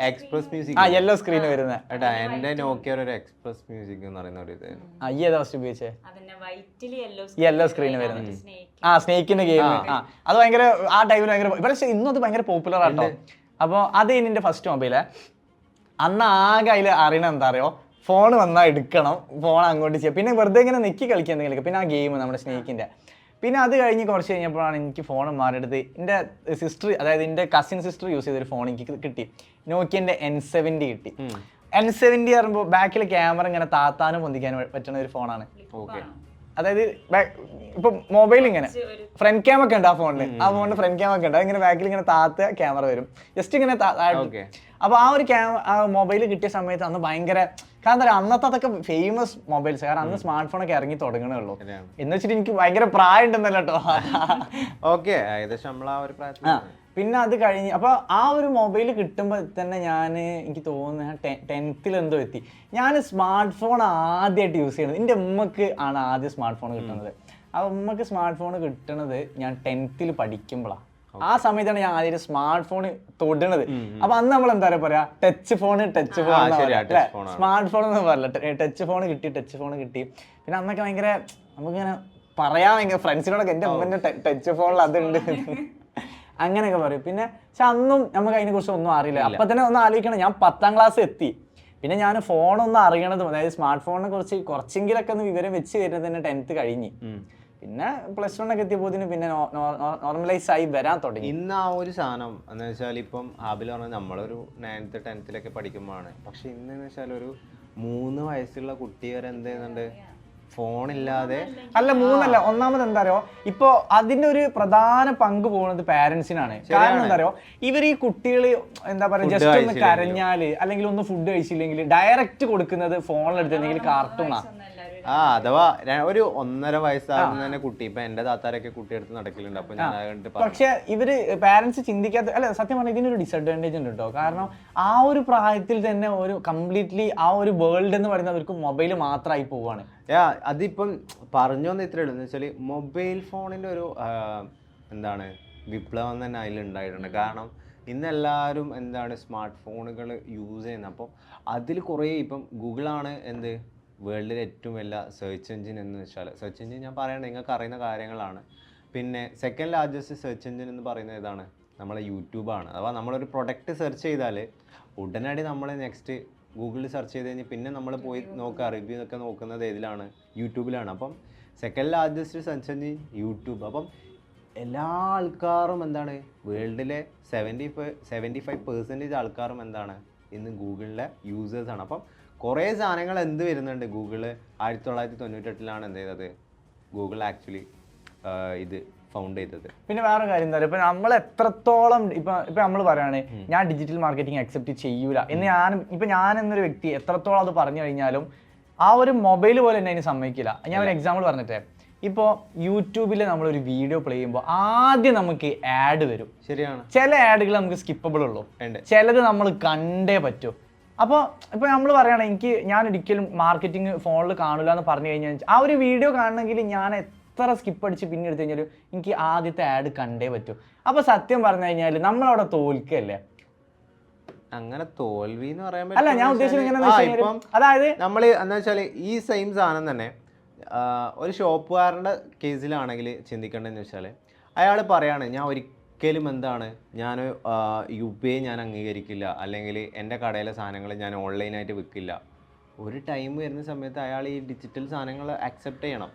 എക്സ്പ്രസ് മ്യൂസിക് യെല്ലോ സ്ക്രീൻ വരുന്നത്. എന്റെ നോക്കിയ ഒരു എക്സ്പ്രസ് മ്യൂസിക് എന്ന് പറയുന്ന ഒരു ഇത്. ഏതാ ഫസ്റ്റ് ഉപയോഗിച്ചേ? യെല്ലോ സ്ക്രീൻ വരുന്നത്. സ്നേക്കിന്റെ ഗെയിം. അത് ഭയങ്കര ആ ടൈമിൽ ഭയങ്കര, പക്ഷെ ഇന്നും അത് ഭയങ്കര പോപ്പുലർ ആട്ടോ. അപ്പൊ അത് എന്റെ ഫസ്റ്റ് മൊബൈല്. അന്ന് ആകെ അതിൽ അറിയണ എന്താ അറിയോ, ഫോൺ വന്നാൽ എടുക്കണം, ഫോൺ അങ്ങോട്ട് ചെയ്യാം, പിന്നെ വെറുതെ ഇങ്ങനെ നെക്കി കളിക്കുക എന്തെങ്കിലും, പിന്നെ ആ ഗെയിം നമ്മുടെ സ്നേക്കിന്റെ. പിന്നെ അത് കഴിഞ്ഞ് കുറച്ച് കഴിഞ്ഞപ്പോഴാണ് എനിക്ക് ഫോൺ മാറിയെടുത്ത് എൻ്റെ സിസ്റ്റർ, അതായത് എൻ്റെ കസിൻ സിസ്റ്റർ യൂസ് ചെയ്തൊരു ഫോൺ എനിക്ക് കിട്ടി. നോക്കിയൻ്റെ N70 കിട്ടി. N70 പറയുമ്പോൾ ബാക്കിൽ ക്യാമറ ഇങ്ങനെ താത്താനും പൊന്തിക്കാനും പറ്റുന്ന ഒരു ഫോണാണ്. അതായത് ഇപ്പൊ മൊബൈൽ ഇങ്ങനെ ഫ്രണ്ട് ക്യാം ഒക്കെ ഉണ്ട് ആ ഫോണിന്. ആ ഫോണിന് ഫ്രണ്ട് ക്യാം ഒക്കെ ഉണ്ട്. ഇങ്ങനെ ബാക്കിൽ ഇങ്ങനെ താത്ത ക്യാമറ വരും, ജസ്റ്റ് ഇങ്ങനെ. അപ്പൊ ആ ഒരു മൊബൈൽ കിട്ടിയ സമയത്ത് അന്ന് ഭയങ്കര, കാരണം എന്താ പറയുക, അന്നത്തെ അതൊക്കെ ഫേമസ് മൊബൈൽസ്. കാരണം അന്ന് സ്മാർട്ട് ഫോൺ ഒക്കെ ഇറങ്ങി തുടങ്ങണേ ഉള്ളൂ. എന്ന് വെച്ചിട്ട് എനിക്ക് ഭയങ്കര പ്രായം ഉണ്ടെന്നല്ല കേട്ടോ. പിന്നെ അത് കഴിഞ്ഞ് അപ്പൊ ആ ഒരു മൊബൈൽ കിട്ടുമ്പോൾ തന്നെ എനിക്ക് തോന്നുന്നു 10th-ൽ എന്തോ എത്തി. ഞാൻ സ്മാർട്ട് ഫോൺ ആദ്യമായിട്ട് യൂസ് ചെയ്യണത് എൻ്റെ ഉമ്മക്ക് ആണ്. ആദ്യം സ്മാർട്ട് ഫോൺ കിട്ടുന്നത്. ആ ഉമ്മക്ക് സ്മാർട്ട് ഫോൺ കിട്ടുന്നത് ഞാൻ 10th-ൽ പഠിക്കുമ്പോഴാണ്. ആ സമയത്താണ് ഞാൻ ആദ്യം സ്മാർട്ട് ഫോൺ തൊടുന്നത്. അപ്പൊ അന്ന് നമ്മൾ എന്താ പറയാ, ടച്ച് ഫോൺ സ്മാർട്ട് ഫോൺ എന്ന് പറയില്ല, ടച്ച് ഫോൺ കിട്ടി. പിന്നെ അന്നൊക്കെ ഭയങ്കര നമുക്കിങ്ങനെ പറയാൻ ഭയങ്കര ഫ്രണ്ട്സിനോടൊക്കെ എൻ്റെ ഉമ്മൻ്റെ ടച്ച് ഫോണിൽ അതുണ്ട് അങ്ങനെയൊക്കെ പറയും. പിന്നെ പക്ഷെ അന്നും നമുക്ക് അതിനെ കുറിച്ച് ഒന്നും അറിയില്ല. അപ്പൊ തന്നെ ഒന്ന് ആലോചിക്കണം, ഞാൻ 10th ക്ലാസ് എത്തി. പിന്നെ ഞാൻ ഫോണൊന്നും അറിയണതും, അതായത് സ്മാർട്ട് ഫോണിനെ കുറിച്ച് കുറച്ചെങ്കിലൊക്കെ ഒന്ന് വിവരം വെച്ച് തരുന്നത് തന്നെ 10th കഴിഞ്ഞ്. പിന്നെ +1 ഒക്കെ എത്തിയപ്പോത്തിന് പിന്നെ നോർമലൈസ് ആയി വരാൻ തുടങ്ങി. ഇന്ന് ആ ഒരു സാധനം എന്ന് വെച്ചാൽ ഇപ്പം ഹാബിൽ പറഞ്ഞാൽ നമ്മളൊരു 9th 10th-ലൊക്കെ പഠിക്കുമ്പോഴാണ്. പക്ഷെ ഇന്ന് വെച്ചാൽ ഒരു 3 വയസ്സുള്ള കുട്ടി വരെ എന്ത് ചെയ്യുന്നുണ്ട്, ഫോണില്ലാതെ. അല്ല 3 അല്ല, ഒന്നാമത് എന്താ അറിയോ, ഇപ്പൊ അതിന്റെ ഒരു പ്രധാന പങ്ക് പോകുന്നത് പാരന്റ്സിനാണ്. കാരണം എന്താ അറിയോ, ഇവർ ഈ കുട്ടികൾ എന്താ പറയാ, ജസ്റ്റ് ഒന്ന് കരഞ്ഞാല് അല്ലെങ്കിൽ ഒന്ന് ഫുഡ് കഴിച്ചില്ലെങ്കിൽ ഡയറക്റ്റ് കൊടുക്കുന്നത് ഫോണിലെടുത്ത് എന്തെങ്കിലും കാർട്ടൂണാ. അഥവാ ഒരു 1.5 വയസ്സാകുന്ന തന്നെ കുട്ടി ഇപ്പൊ എന്റെ താത്താരൊക്കെ കുട്ടിയെടുത്ത് നടക്കലുണ്ട്. അപ്പൊ ഞാൻ പക്ഷെ ഇവര് പാരന്റ്സ് ചിന്തിക്കാത്ത അല്ല, സത്യം പറഞ്ഞാൽ ഇതിനൊരു ഡിസഡ്വാൻറ്റേജ് ഉണ്ട് കേട്ടോ. കാരണം ആ ഒരു പ്രായത്തിൽ തന്നെ ഒരു കംപ്ലീറ്റ്ലി ആ ഒരു വേൾഡ് എന്ന് പറയുന്നത് അവർക്ക് മൊബൈൽ മാത്രമായി പോവാണ്. അതിപ്പം പറഞ്ഞോന്ന് ഇത്രേ ഉള്ളൂ. എന്ന് വെച്ചാൽ മൊബൈൽ ഫോണിന്റെ ഒരു എന്താണ് വിപ്ലവം തന്നെ അതിലുണ്ടായിട്ടുണ്ട്. കാരണം ഇന്ന് എല്ലാവരും എന്താണ് സ്മാർട്ട് ഫോണുകൾ യൂസ് ചെയ്യുന്നത്. അപ്പോൾ അതിൽ കുറേ ഇപ്പം ഗൂഗിളാണ് എന്ത് വേൾഡിലെ ഏറ്റവും വലിയ സെർച്ച് എഞ്ചിൻ എന്ന് വെച്ചാൽ, സെർച്ച് എഞ്ചിൻ ഞാൻ പറയണത് നിങ്ങൾക്ക് അറിയുന്ന കാര്യങ്ങളാണ്. പിന്നെ സെക്കൻഡ് ലാർജസ്റ്റ് സെർച്ച് എഞ്ചിൻ എന്ന് പറയുന്നത് ഇതാണ്, നമ്മളെ യൂട്യൂബാണ്. അഥവാ നമ്മളൊരു പ്രൊഡക്റ്റ് സെർച്ച് ചെയ്താൽ ഉടനടി നമ്മൾ നെക്സ്റ്റ് ഗൂഗിളിൽ സെർച്ച് ചെയ്ത് കഴിഞ്ഞ് പിന്നെ നമ്മൾ പോയി നോക്കുക, റിവ്യൂ ഒക്കെ നോക്കുന്നത് ഏതിലാണ്, യൂട്യൂബിലാണ്. അപ്പം second largest search engine YouTube. അപ്പം എല്ലാ ആൾക്കാരും എന്താണ് വേൾഡിലെ 75% ആൾക്കാരും എന്താണ് ഇന്ന് ഗൂഗിളിലെ യൂസേഴ്സാണ്. അപ്പം കുറേ സാധനങ്ങൾ എന്ത് വരുന്നുണ്ട്, ഗൂഗിള് 1998 എന്ത് ചെയ്തത്, ഗൂഗിൾ ആക്ച്വലി ഇത് ഫൗണ്ട് ചെയ്തത്. പിന്നെ വേറെ കാര്യം എന്താ പറയുക, ഇപ്പൊ നമ്മൾ എത്രത്തോളം ഇപ്പൊ നമ്മൾ പറയുകയാണ് ഞാൻ ഡിജിറ്റൽ മാർക്കറ്റിംഗ് അക്സെപ്റ്റ് ചെയ്യൂല എന്ന് ഞാൻ എന്നൊരു വ്യക്തി എത്രത്തോളം അത് പറഞ്ഞു കഴിഞ്ഞാലും ആ ഒരു മൊബൈൽ പോലെ തന്നെ അതിന് സമ്മതിക്കില്ല. ഞാൻ ഒരു എക്സാമ്പിൾ പറഞ്ഞിട്ടേ, ഇപ്പോൾ യൂട്യൂബിൽ നമ്മളൊരു വീഡിയോ പ്ലേ ചെയ്യുമ്പോൾ ആദ്യം നമുക്ക് ആഡ് വരും. ശരിയാണ്. ചില ആഡുകൾ നമുക്ക് സ്കിപ്പബിൾ ഉള്ളൂ, ചിലത് നമ്മൾ കണ്ടേ പറ്റൂ. അപ്പോൾ ഇപ്പോൾ നമ്മൾ പറയുകയാണെങ്കിൽ ഞാൻ ഒരിക്കലും മാർക്കറ്റിംഗ് ഫോണിൽ കാണില്ല എന്ന് പറഞ്ഞു കഴിഞ്ഞാൽ ആ ഒരു വീഡിയോ കാണണമെങ്കിൽ ഞാൻ എത്ര സ്കിപ്പ് അടിച്ച് പിന്നെ എടുത്തു കഴിഞ്ഞാലും എനിക്ക് ആദ്യത്തെ ആഡ് കണ്ടേ പറ്റൂ. അപ്പോൾ സത്യം പറഞ്ഞു കഴിഞ്ഞാൽ നമ്മളവിടെ തോൽക്കല്ലേ. അങ്ങനെ തോൽവി എന്ന് പറയാൻ അല്ല, ഞാൻ ഉദ്ദേശിച്ചത് അതായത് നമ്മൾ എന്താ വെച്ചാൽ ഈ സെയിം സാധനം തന്നെ ഒരു ഷോപ്പുകാരൻ്റെ കേസിലാണെങ്കിൽ ചിന്തിക്കേണ്ടതെന്ന് വെച്ചാൽ അയാൾ പറയാണ് ഞാൻ ഒരിക്കലും എന്താണ് ഞാൻ UPI ഞാൻ അംഗീകരിക്കില്ല, അല്ലെങ്കിൽ എൻ്റെ കടയിലെ സാധനങ്ങൾ ഞാൻ ഓൺലൈനായിട്ട് വിൽക്കില്ല. ഒരു ടൈം വരുന്ന സമയത്ത് അയാൾ ഈ ഡിജിറ്റൽ സാധനങ്ങൾ അക്സെപ്റ്റ് ചെയ്യണം.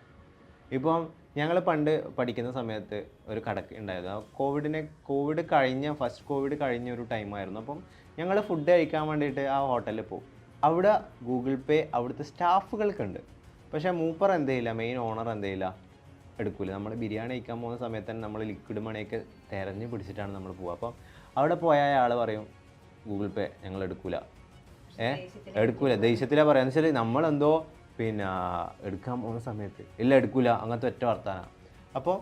ഇപ്പം ഞങ്ങൾ പണ്ട് പഠിക്കുന്ന സമയത്ത് ഒരു കടക്ക് ഉണ്ടായത്, കോവിഡ് കഴിഞ്ഞ ഒരു ടൈമായിരുന്നു. അപ്പം ഞങ്ങൾ ഫുഡ് കഴിക്കാൻ വേണ്ടിയിട്ട് ആ ഹോട്ടലിൽ പോകും. അവിടെ ഗൂഗിൾ പേ അവിടുത്തെ സ്റ്റാഫുകൾക്കുണ്ട്. പക്ഷേ മൂപ്പർ എന്ത് ചെയ്യില്ല, മെയിൻ ഓണർ എന്ത് ചെയ്യില്ല, എടുക്കില്ല. നമ്മൾ ബിരിയാണി കഴിക്കാൻ പോകുന്ന സമയത്ത് തന്നെ നമ്മൾ ലിക്വിഡ് മണിയൊക്കെ തിരഞ്ഞ് പിടിച്ചിട്ടാണ് നമ്മൾ പോവുക. അപ്പം അവിടെ പോയാൽ ആൾ പറയും ഗൂഗിൾ പേ ഞങ്ങൾ എടുക്കില്ല, എടുക്കില്ല, ദേഷ്യത്തിലാണ് പറയാന്ന് വെച്ചാൽ നമ്മളെന്തോ പിന്നെ എടുക്കാൻ പോകുന്ന സമയത്ത് ഇല്ല എടുക്കില്ല, അങ്ങനത്തെ ഒറ്റ വർത്താനാണ്. അപ്പോൾ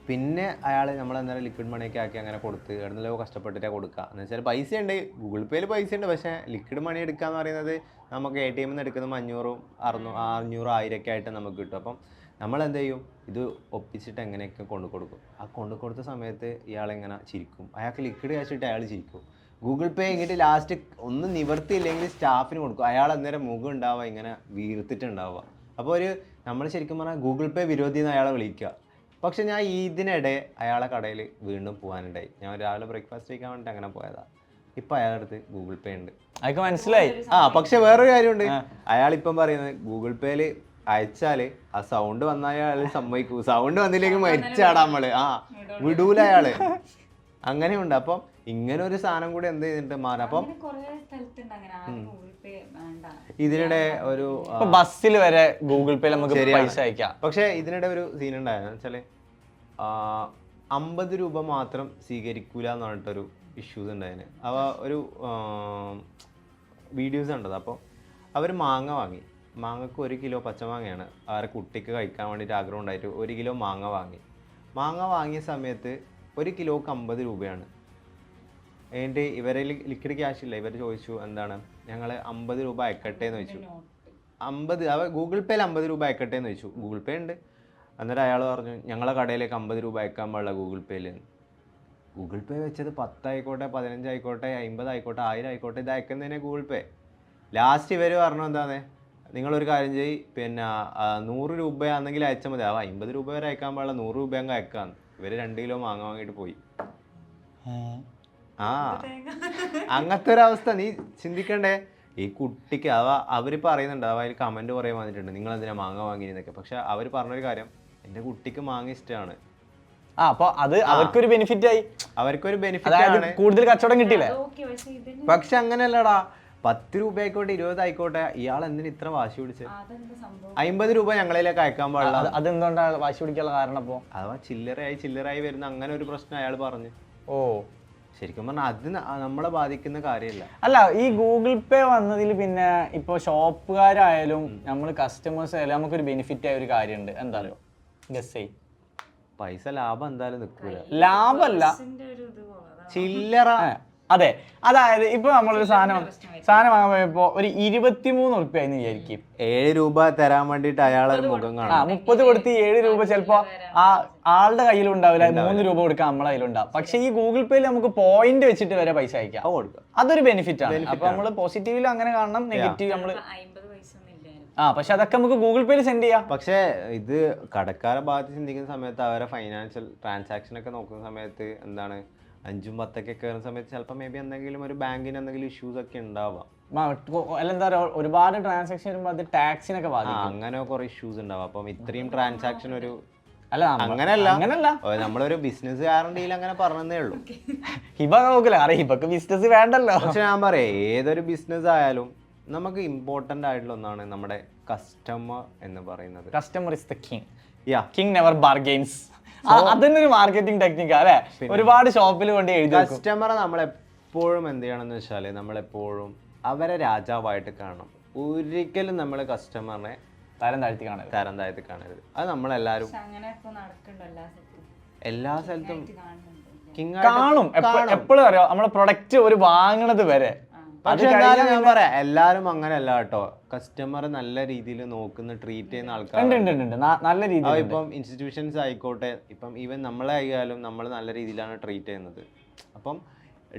പിന്നെ അയാൾ നമ്മളെന്തായാലും ലിക്വിഡ് മണിയൊക്കെ ആക്കി അങ്ങനെ കൊടുത്ത് എവിടുന്നല്ലോ കഷ്ടപ്പെട്ടിട്ടാണ് കൊടുക്കുക. എന്ന് വെച്ചാൽ പൈസ ഉണ്ട്, ഗൂഗിൾ പേയിൽ പൈസ ഉണ്ട്, പക്ഷേ ലിക്വിഡ് മണി എടുക്കുക എന്ന് പറയുന്നത് നമുക്ക് ATM നിന്ന് എടുക്കുന്ന 500, 600, 500, 1000 ആയിട്ട് നമുക്ക് കിട്ടും. അപ്പം നമ്മളെന്ത് ചെയ്യും, ഇത് ഒപ്പിച്ചിട്ട് എങ്ങനെയൊക്കെ കൊടുക്കും. ആ കൊടുത്ത സമയത്ത് ഇയാളെങ്ങനെ ചിരിക്കും, അയാൾക്ക് ലിക്വിഡ് കഴിച്ചിട്ട് അയാൾ ചിരിക്കും. ഗൂഗിൾ പേ ഇങ്ങോട്ട് ലാസ്റ്റ് ഒന്നും നിവർത്തിയില്ലെങ്കിൽ സ്റ്റാഫിന് കൊടുക്കും. അയാൾ അന്നേരം മുഖം ഉണ്ടാവുക ഇങ്ങനെ വീർത്തിട്ടുണ്ടാവുക. അപ്പോൾ നമ്മൾ ശരിക്കും പറഞ്ഞാൽ ഗൂഗിൾ പേ വിരോധി എന്ന് അയാളെ വിളിക്കുക. പക്ഷെ ഞാൻ ഇതിനിടെ അയാളെ കടയിൽ വീണ്ടും പോകാനുണ്ടായി. ഞാൻ രാവിലെ ബ്രേക്ക്ഫാസ്റ്റ് കഴിക്കാൻ വേണ്ടിയിട്ട് അങ്ങനെ പോയതാണ്. ഇപ്പം അയാളുടെ അടുത്ത് ഗൂഗിൾ പേ ഉണ്ട്. അതൊക്കെ മനസ്സിലായി. പക്ഷെ വേറൊരു കാര്യമുണ്ട്, അയാളിപ്പം പറയുന്നത് ഗൂഗിൾ പേയിൽ അയച്ചാൽ ആ സൗണ്ട് വന്നാൽ അയാൾ സമ്മതിക്കൂ, സൗണ്ട് വന്നില്ലെങ്കിൽ മരിച്ചാടാ നമ്മള്, വിടൂല അയാള്. അങ്ങനെയുണ്ട്. അപ്പം ഇങ്ങനെ ഒരു സാധനം കൂടി എന്ത് ചെയ്തിട്ട് മാറാം. അപ്പം ഇതിനിടെ ഒരു ബസ്സിൽ വരെ ഗൂഗിൾ പേ നമുക്ക് പൈസ അയക്കാം. പക്ഷെ ഇതിനിടെ ഒരു സീൻ ഉണ്ടായിരുന്നു വെച്ചാല് 50 രൂപ മാത്രം സ്വീകരിക്കൂല എന്ന് പറഞ്ഞിട്ടൊരു ഇഷ്യൂസ് ഉണ്ടായിരുന്നു. അവ ഒരു വീഡിയോസ് ഉണ്ടത്. അപ്പോൾ അവർ മാങ്ങ വാങ്ങി, മാങ്ങക്ക് 1 കിലോ പച്ചമാങ്ങയാണ് അവരെ കുട്ടിക്ക് കഴിക്കാൻ വേണ്ടിയിട്ട് ആഗ്രഹം ഉണ്ടായിട്ട് 1 കിലോ മാങ്ങ വാങ്ങിയ സമയത്ത് 1 കിലോക്ക് 50 രൂപയാണ്. എന്നിട്ട് ഇവരെ ലിക്വിഡ് ക്യാഷ് ഇല്ല. ഇവർ ചോദിച്ചു എന്താണ് ഞങ്ങൾ 50 രൂപ അയക്കട്ടെ എന്ന് ചോദിച്ചു. 50 ഗൂഗിൾ പേയിൽ 50 രൂപ അയക്കട്ടെ എന്ന് ചോദിച്ചു. ഗൂഗിൾ പേ ഉണ്ട്. അന്നേരം അയാൾ പറഞ്ഞു ഞങ്ങളെ കടയിലേക്ക് 50 രൂപ അയക്കാൻ പാടില്ല ഗൂഗിൾ പേയിൽ. ഗൂഗിൾ പേ വെച്ചത് 10 ആയിക്കോട്ടെ, 15 ആയിക്കോട്ടെ, 50 ആയിക്കോട്ടെ, 1000 ആയിക്കോട്ടെ, ഇത് അയക്കുന്നതിനെ ഗൂഗിൾ പേ. ലാസ്റ്റ് ഇവർ പറഞ്ഞു എന്താണ് നിങ്ങളൊരു കാര്യം ചെയ്യ്, പിന്നെ 100 രൂപയാണെങ്കിൽ അയച്ചാൽ മതി, 50 രൂപ വരെ അയക്കാൻ പാടില്ല, 100 രൂപ അങ്ങ് അയക്കാന്ന്. ഇവർ 2 കിലോ മാങ്ങ വാങ്ങിയിട്ട് പോയി. അങ്ങനത്തെ ഒരവസ്ഥ നീ ചിന്തിക്കണ്ടേ. ഈ കുട്ടിക്ക് അവർ പറയുന്നുണ്ട്, അതിൽ കമന്റ് പറയാൻ വന്നിട്ടുണ്ട് നിങ്ങൾ എന്തിനാ മാങ്ങ വാങ്ങിയെന്നൊക്കെ. പക്ഷെ അവർ പറഞ്ഞൊരു കാര്യം, എൻ്റെ കുട്ടിക്ക് മാങ്ങ ഇഷ്ടമാണ്. അപ്പൊ അത് അവർക്കൊരു ബെനിഫിറ്റ് ആയി, അവർക്കൊരു ബെനിഫിറ്റ് ആണ്, കൂടുതൽ കച്ചവടം കിട്ടിയില്ലേ. പക്ഷെ അങ്ങനെയല്ലടാ, 10 രൂപ ആയിക്കോട്ടെ, 20 ആയിക്കോട്ടെ, ഇയാൾ എന്തിനു ഇത്ര വാശി പിടിച്ച് 50 രൂപ ഞങ്ങളിലേക്ക് അയക്കാൻ പാടില്ല? അതെന്തുകൊണ്ടാണ് വാശി പിടിക്കാനുള്ള കാരണം? അപ്പോ അഥവാ ചില്ലറായി വരുന്ന അങ്ങനെ ഒരു പ്രശ്നം അയാൾ പറഞ്ഞു. ഓ ശരിക്കും പറഞ്ഞാൽ അത് നമ്മളെ ബാധിക്കുന്ന കാര്യമല്ല. അല്ല, ഈ ഗൂഗിൾ പേ വന്നതിൽ പിന്നെ ഇപ്പൊ ഷോപ്പുകാരായാലും നമ്മൾ കസ്റ്റമേഴ്സ് ആയാലും നമുക്കൊരു ബെനിഫിറ്റ് ആയ ഒരു കാര്യമുണ്ട്. എന്താ അറിയോ? ഗസ് ചെയ്. പൈസ ലാഭം എന്തായാലും നിൽക്കൂല. ലാഭമല്ല, ചില്ലറ. അതെ, അതായത് ഇപ്പൊ നമ്മളൊരു സാധനം വാങ്ങാൻ പോയപ്പോ ഒരു 23 ഉറുപ്പ്യ എന്ന് വിചാരിക്കും. 7 രൂപ തരാൻ വേണ്ടിട്ട് അയാളെ മുഖം കാണാം. 30 കൊടുത്ത് 7 രൂപ ചിലപ്പോ ആ ആളുടെ കയ്യിലും ഉണ്ടാവില്ല, 3 രൂപ കൊടുക്കാൻ നമ്മളെ കയ്യിലുണ്ടാവും. പക്ഷെ ഈ ഗൂഗിൾ പേയിൽ നമുക്ക് പോയിന്റ് വെച്ചിട്ട് വരെ പൈസ അയക്കാം. അതൊരു ബെനിഫിറ്റ് ആണ്. അപ്പൊ നമ്മള് പോസിറ്റീവിൽ അങ്ങനെ കാണണം, നെഗറ്റീവ് നമ്മള് പക്ഷെ അതൊക്കെ നമുക്ക് ഗൂഗിൾ പേയിൽ സെൻഡ് ചെയ്യാം. പക്ഷെ ഇത് കടക്കാരെ ഭാഗത്ത് ചിന്തിക്കുന്ന സമയത്ത് അവരെ ഫൈനാൻഷ്യൽ ട്രാൻസാക്ഷൻ ഒക്കെ നോക്കുന്ന സമയത്ത് എന്താണ് 5ഉം 10ഒക്കെ കയറുന്ന സമയത്ത് ചിലപ്പോൾ മേ ബി എന്തെങ്കിലും ഒരു ബാങ്കിന് എന്തെങ്കിലും ഇഷ്യൂസ് ഒക്കെ ഉണ്ടാവാം. എന്താ പറയുക, ഒരുപാട് ട്രാൻസാക്ഷൻ വരുമ്പോൾ അത് ടാക്സിനൊക്കെ ബാധിക്കും. അങ്ങനെ കുറെ ഇഷ്യൂസ് ഉണ്ടാവും. അപ്പം ഇത്രയും ട്രാൻസാക്ഷൻ ഒരു അങ്ങനെയല്ല നമ്മളൊരു ബിസിനസ്സുകാരൻ്റെ അങ്ങനെ പറഞ്ഞതേ ഉള്ളൂ. ഹിബ നോക്കില്ല, അറിയാം ഹിബക്ക് ബിസിനസ് വേണ്ടല്ലോ. പക്ഷെ ഞാൻ പറയാം, ഏതൊരു ബിസിനസ് ആയാലും നമുക്ക് ഇമ്പോർട്ടൻ്റ് ആയിട്ടുള്ള ഒന്നാണ് നമ്മുടെ കസ്റ്റമർ എന്ന് പറയുന്നത്. Customer is the king. King never bargains. അതൊരു മാർക്കറ്റിംഗ് ടെക്നിക്കാ അല്ലെ? ഒരുപാട് ഷോപ്പിൽ കൊണ്ട് എഴുതി. കസ്റ്റമറെ നമ്മളെപ്പോഴും എന്ത് ചെയ്യണമെന്ന് വെച്ചാൽ നമ്മളെപ്പോഴും അവരെ രാജാവായിട്ട് കാണണം. ഒരിക്കലും നമ്മൾ കസ്റ്റമറിനെ തരം താഴ്ത്തി കാണരുത്. അത് നമ്മളെല്ലാവരും എല്ലാ സ്ഥലത്തും കാണും. എപ്പോഴും അറിയാം നമ്മളെ പ്രൊഡക്റ്റ് ഒരു വാങ്ങണത് വരെ. പക്ഷെ എന്നാലും ഞാൻ പറയാം, എല്ലാരും അങ്ങനെയല്ല കേട്ടോ. കസ്റ്റമർ നല്ല രീതിയിൽ നോക്കുന്ന ട്രീറ്റ് ചെയ്യുന്ന ആൾക്കാർ നല്ല രീതിയിൽ. ഇപ്പം ഇൻസ്റ്റിറ്റ്യൂഷൻസ് ആയിക്കോട്ടെ, ഇപ്പം ഈവൻ നമ്മളെ ആയാലും നമ്മൾ നല്ല രീതിയിലാണ് ട്രീറ്റ് ചെയ്യുന്നത്. അപ്പം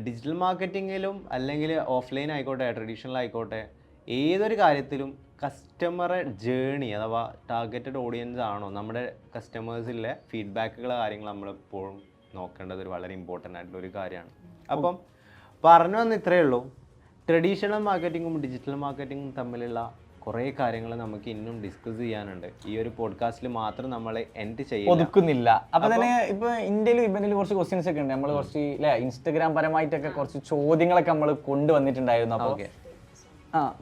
ഡിജിറ്റൽ മാർക്കറ്റിങ്ങിലും അല്ലെങ്കിൽ ഓഫ്ലൈൻ ആയിക്കോട്ടെ ട്രഡീഷണൽ ആയിക്കോട്ടെ ഏതൊരു കാര്യത്തിലും കസ്റ്റമറെ ജേണി അഥവാ ടാർഗറ്റഡ് ഓഡിയൻസ് ആണോ നമ്മുടെ കസ്റ്റമേഴ്സിലെ ഫീഡ്ബാക്കുകളെ കാര്യങ്ങൾ നമ്മളെപ്പോഴും നോക്കേണ്ടത് ഒരു വളരെ ഇമ്പോർട്ടൻ്റ് ആയിട്ടുള്ള ഒരു കാര്യമാണ്. അപ്പം പറഞ്ഞു വന്ന് ഇത്രയേ ഉള്ളൂ. ട്രഡീഷണൽ മാർക്കറ്റിങ്ങും ഡിജിറ്റൽ മാർക്കറ്റിങ്ങും തമ്മിലുള്ള കുറേ കാര്യങ്ങൾ നമുക്ക് ഇന്നും ഡിസ്കസ് ചെയ്യാനുണ്ട്. ഈ ഒരു പോഡ്കാസ്റ്റിൽ മാത്രം നമ്മൾ എൻഡ് ഒതുക്കുന്നില്ല. അപ്പൊ തന്നെ ഇപ്പൊ ഇന്ത്യയിലും ഇവന്റിലും കുറച്ച് ക്വസ്റ്റ്യൻസ് ഒക്കെ ഉണ്ട്. നമ്മൾ കുറച്ച് ഇൻസ്റ്റഗ്രാം പരമായിട്ടൊക്കെ കുറച്ച് ചോദ്യങ്ങളൊക്കെ നമ്മൾ കൊണ്ടുവന്നിട്ടുണ്ടായിരുന്നു. അപ്പൊ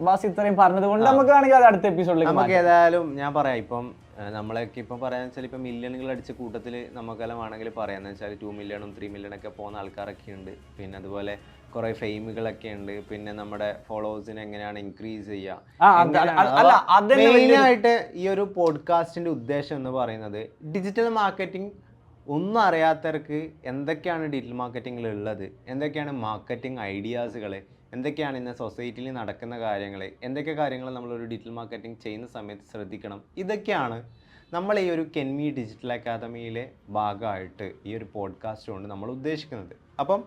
ബാസ് ഇത്രയും പറഞ്ഞത് കൊണ്ട് നമുക്ക് വേണമെങ്കിൽ അത് അടുത്ത എപ്പിസോഡിൽ നമുക്ക് ഏതായാലും ഞാൻ പറയാം. ഇപ്പം നമ്മളൊക്കെ ഇപ്പം പറയാന്ന് വെച്ചാൽ ഇപ്പം മില്യണുകൾ അടിച്ച കൂട്ടത്തിൽ നമുക്കെല്ലാം വേണമെങ്കിൽ പറയാന്ന് വെച്ചാൽ 2 മില്യണും 3 മില്യണൊക്കെ പോകുന്ന ആൾക്കാരൊക്കെ ഉണ്ട്. പിന്നെ അതുപോലെ കുറെ ഫെയിമുകളൊക്കെ ഉണ്ട്. പിന്നെ നമ്മുടെ ഫോളോവേഴ്സിനെ എങ്ങനെയാണ് ഇൻക്രീസ് ചെയ്യുക. മെയിനായിട്ട് ഈ ഒരു പോഡ്കാസ്റ്റിന്റെ ഉദ്ദേശം എന്ന് പറയുന്നത് ഡിജിറ്റൽ മാർക്കറ്റിംഗ് ഒന്നും അറിയാത്തവർക്ക് എന്തൊക്കെയാണ് ഡിജിറ്റൽ മാർക്കറ്റിംഗിൽ ഉള്ളത്, എന്തൊക്കെയാണ് മാർക്കറ്റിംഗ് ഐഡിയാസുകൾ, എന്തൊക്കെയാണ് ഇന്ന് സൊസൈറ്റിയിൽ നടക്കുന്ന കാര്യങ്ങൾ, എന്തൊക്കെ കാര്യങ്ങൾ നമ്മളൊരു ഡിജിറ്റൽ മാർക്കറ്റിംഗ് ചെയ്യുന്ന സമയത്ത് ശ്രദ്ധിക്കണം. ഇതൊക്കെയാണ് നമ്മൾ ഈ ഒരു കെൻമി ഡിജിറ്റൽ അക്കാദമിയിലെ ഭാഗമായിട്ട് ഈ ഒരു പോഡ്കാസ്റ്റ് കൊണ്ട് നമ്മൾ ഉദ്ദേശിക്കുന്നത്. അപ്പം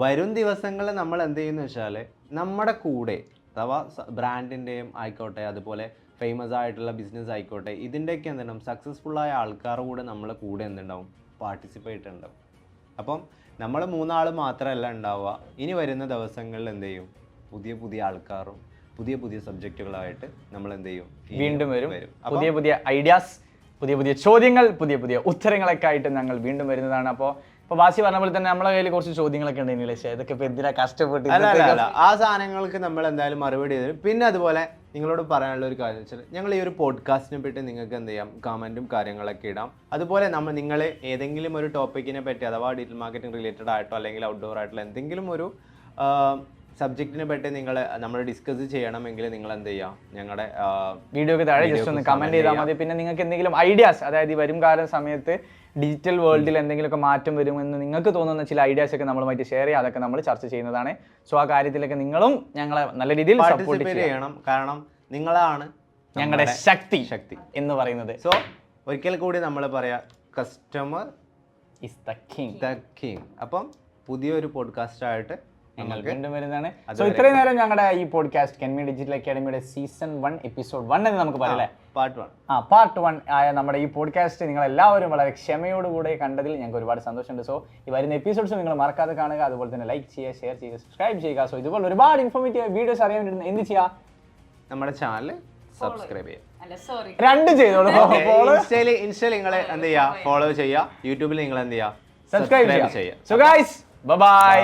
വരും ദിവസങ്ങളിൽ നമ്മൾ എന്ത് ചെയ്യുന്നു വെച്ചാൽ നമ്മുടെ കൂടെ അഥവാ ബ്രാൻഡിൻ്റെയും ആയിക്കോട്ടെ അതുപോലെ ഫേമസ് ആയിട്ടുള്ള ബിസിനസ് ആയിക്കോട്ടെ ഇതിൻ്റെയൊക്കെ എന്തുണ്ടാവും സക്സസ്ഫുള്ളായ ആൾക്കാരുടെ കൂടെ നമ്മളെ കൂടെ എന്തുണ്ടാവും പാർട്ടിസിപ്പേറ്റ് ഉണ്ടാവും. അപ്പം നമ്മൾ 3 ആൾ മാത്രമല്ല ഉണ്ടാവുക. ഇനി വരുന്ന ദിവസങ്ങളിൽ എന്ത് ചെയ്യും പുതിയ പുതിയ ആൾക്കാരും പുതിയ പുതിയ സബ്ജക്റ്റുകളായിട്ട് നമ്മൾ എന്ത് ചെയ്യും വീണ്ടും വരും. പുതിയ പുതിയ ഐഡിയാസ്, പുതിയ പുതിയ ചോദ്യങ്ങൾ, പുതിയ പുതിയ ഉത്തരങ്ങളൊക്കെ ആയിട്ട് ഞങ്ങൾ വീണ്ടും വരുന്നതാണ്. അപ്പോൾ ഇപ്പോൾ ബാസി പറഞ്ഞ പോലെ തന്നെ നമ്മളെ കയ്യിൽ കുറച്ച് ചോദ്യങ്ങളൊക്കെ ഉണ്ടെങ്കിൽ ഇതൊക്കെ ഇപ്പോൾ എന്തിനാ കഷ്ടപ്പെട്ട് ആ സാധനങ്ങൾക്ക് നമ്മൾ എന്തായാലും മറുപടി തരും. പിന്നെ അതുപോലെ നിങ്ങളോട് പറയാനുള്ള ഒരു കാര്യം വെച്ചാൽ ഞങ്ങൾ ഈ ഒരു പോഡ്കാസ്റ്റിനെ പറ്റി നിങ്ങൾക്ക് എന്ത് ചെയ്യാം കമൻറ്റും കാര്യങ്ങളൊക്കെ ഇടാം. അതുപോലെ നിങ്ങൾ ഏതെങ്കിലും ഒരു ടോപ്പിക്കിനെ പറ്റി അഥവാ ഡിജിറ്റൽ മാർക്കറ്റിംഗ് റിലേറ്റഡ് ആയിട്ടോ അല്ലെങ്കിൽ ഔട്ട്ഡോർ ആയിട്ടുള്ള എന്തെങ്കിലും ഒരു സബ്ജക്റ്റിനെ പറ്റി നമ്മൾ ഡിസ്കസ് ചെയ്യണമെങ്കിൽ നിങ്ങൾ എന്ത് ചെയ്യാം ഞങ്ങളുടെ വീഡിയോക്ക് താഴെ ജസ്റ്റ് ഒന്ന് കമന്റ് ചെയ്താൽ മതി. പിന്നെ നിങ്ങൾക്ക് എന്തെങ്കിലും ഐഡിയാസ്, അതായത് ഈ വരും കാല സമയത്ത് ഡിജിറ്റൽ വേൾഡിൽ എന്തെങ്കിലുമൊക്കെ മാറ്റം വരുമെന്ന് നിങ്ങൾക്ക് തോന്നുന്ന ചില ഐഡിയാസ് ഒക്കെ നമ്മളുമായിട്ട് ഷെയർ ചെയ്യുക, അതൊക്കെ നമ്മൾ ചർച്ച ചെയ്യുന്നതാണ്. സോ ആ കാര്യത്തിലൊക്കെ നിങ്ങളും ഞങ്ങളെ നല്ല രീതിയിൽ സപ്പോർട്ട് ചെയ്യണം. കാരണം നിങ്ങളാണ് ഞങ്ങളുടെ ശക്തി എന്ന് പറയുന്നത്. സോ ഒരിക്കൽ കൂടി നമ്മൾ പറയാം, കസ്റ്റമർ ഇസ് ദ കിങ്. അപ്പം പുതിയൊരു പോഡ്കാസ്റ്റ് ആയിട്ട് ഞങ്ങൾ വീണ്ടും വരുന്നതാണ്. സോ ഇത്രയും നേരം ഞങ്ങളുടെ ഈ പോഡ്കാസ്റ്റ് കെൻമി ഡിജിറ്റൽ അക്കാഡമിയുടെ സീസൺ 1 എപ്പിസോഡ് 1 എന്ന് നമുക്ക് പറയല്ലേ, പാർട്ട് 1 ആയ നമ്മുടെ ഈ പോഡ്കാസ്റ്റ് നിങ്ങൾ എല്ലാവരും വളരെ ക്ഷമയോടുകൂടെ കണ്ടതിൽ ഞങ്ങൾക്ക് ഒരുപാട് സന്തോഷമുണ്ട്. സോ ഈ വരുന്ന എപ്പിസോഡ്സ് നിങ്ങൾ മറക്കാതെ കാണുക. അതുപോലെ തന്നെ ലൈക്ക് ചെയ്യുക, ഷെയർ ചെയ്യുക, സബ്സ്ക്രൈബ് ചെയ്യുക. സോ ഇതുപോലെ ഒരുപാട് ഇൻഫോർമേറ്റീവ് വീഡിയോസ് അറിയാൻ വേണ്ടി എന്ത് ചെയ്യുക, നമ്മുടെ ചാനൽ സബ്സ്ക്രൈബ് ചെയ്യുക. 2 ചെയ്തോളൂ. ഇൻസ്റ്റയിൽ നിങ്ങൾ എന്ത് ചെയ്യുക ഫോളോ ചെയ്യുക, യൂട്യൂബിൽ നിങ്ങൾ എന്ത് ചെയ്യുക സബ്സ്ക്രൈബ് ചെയ്യുക. So guys bye.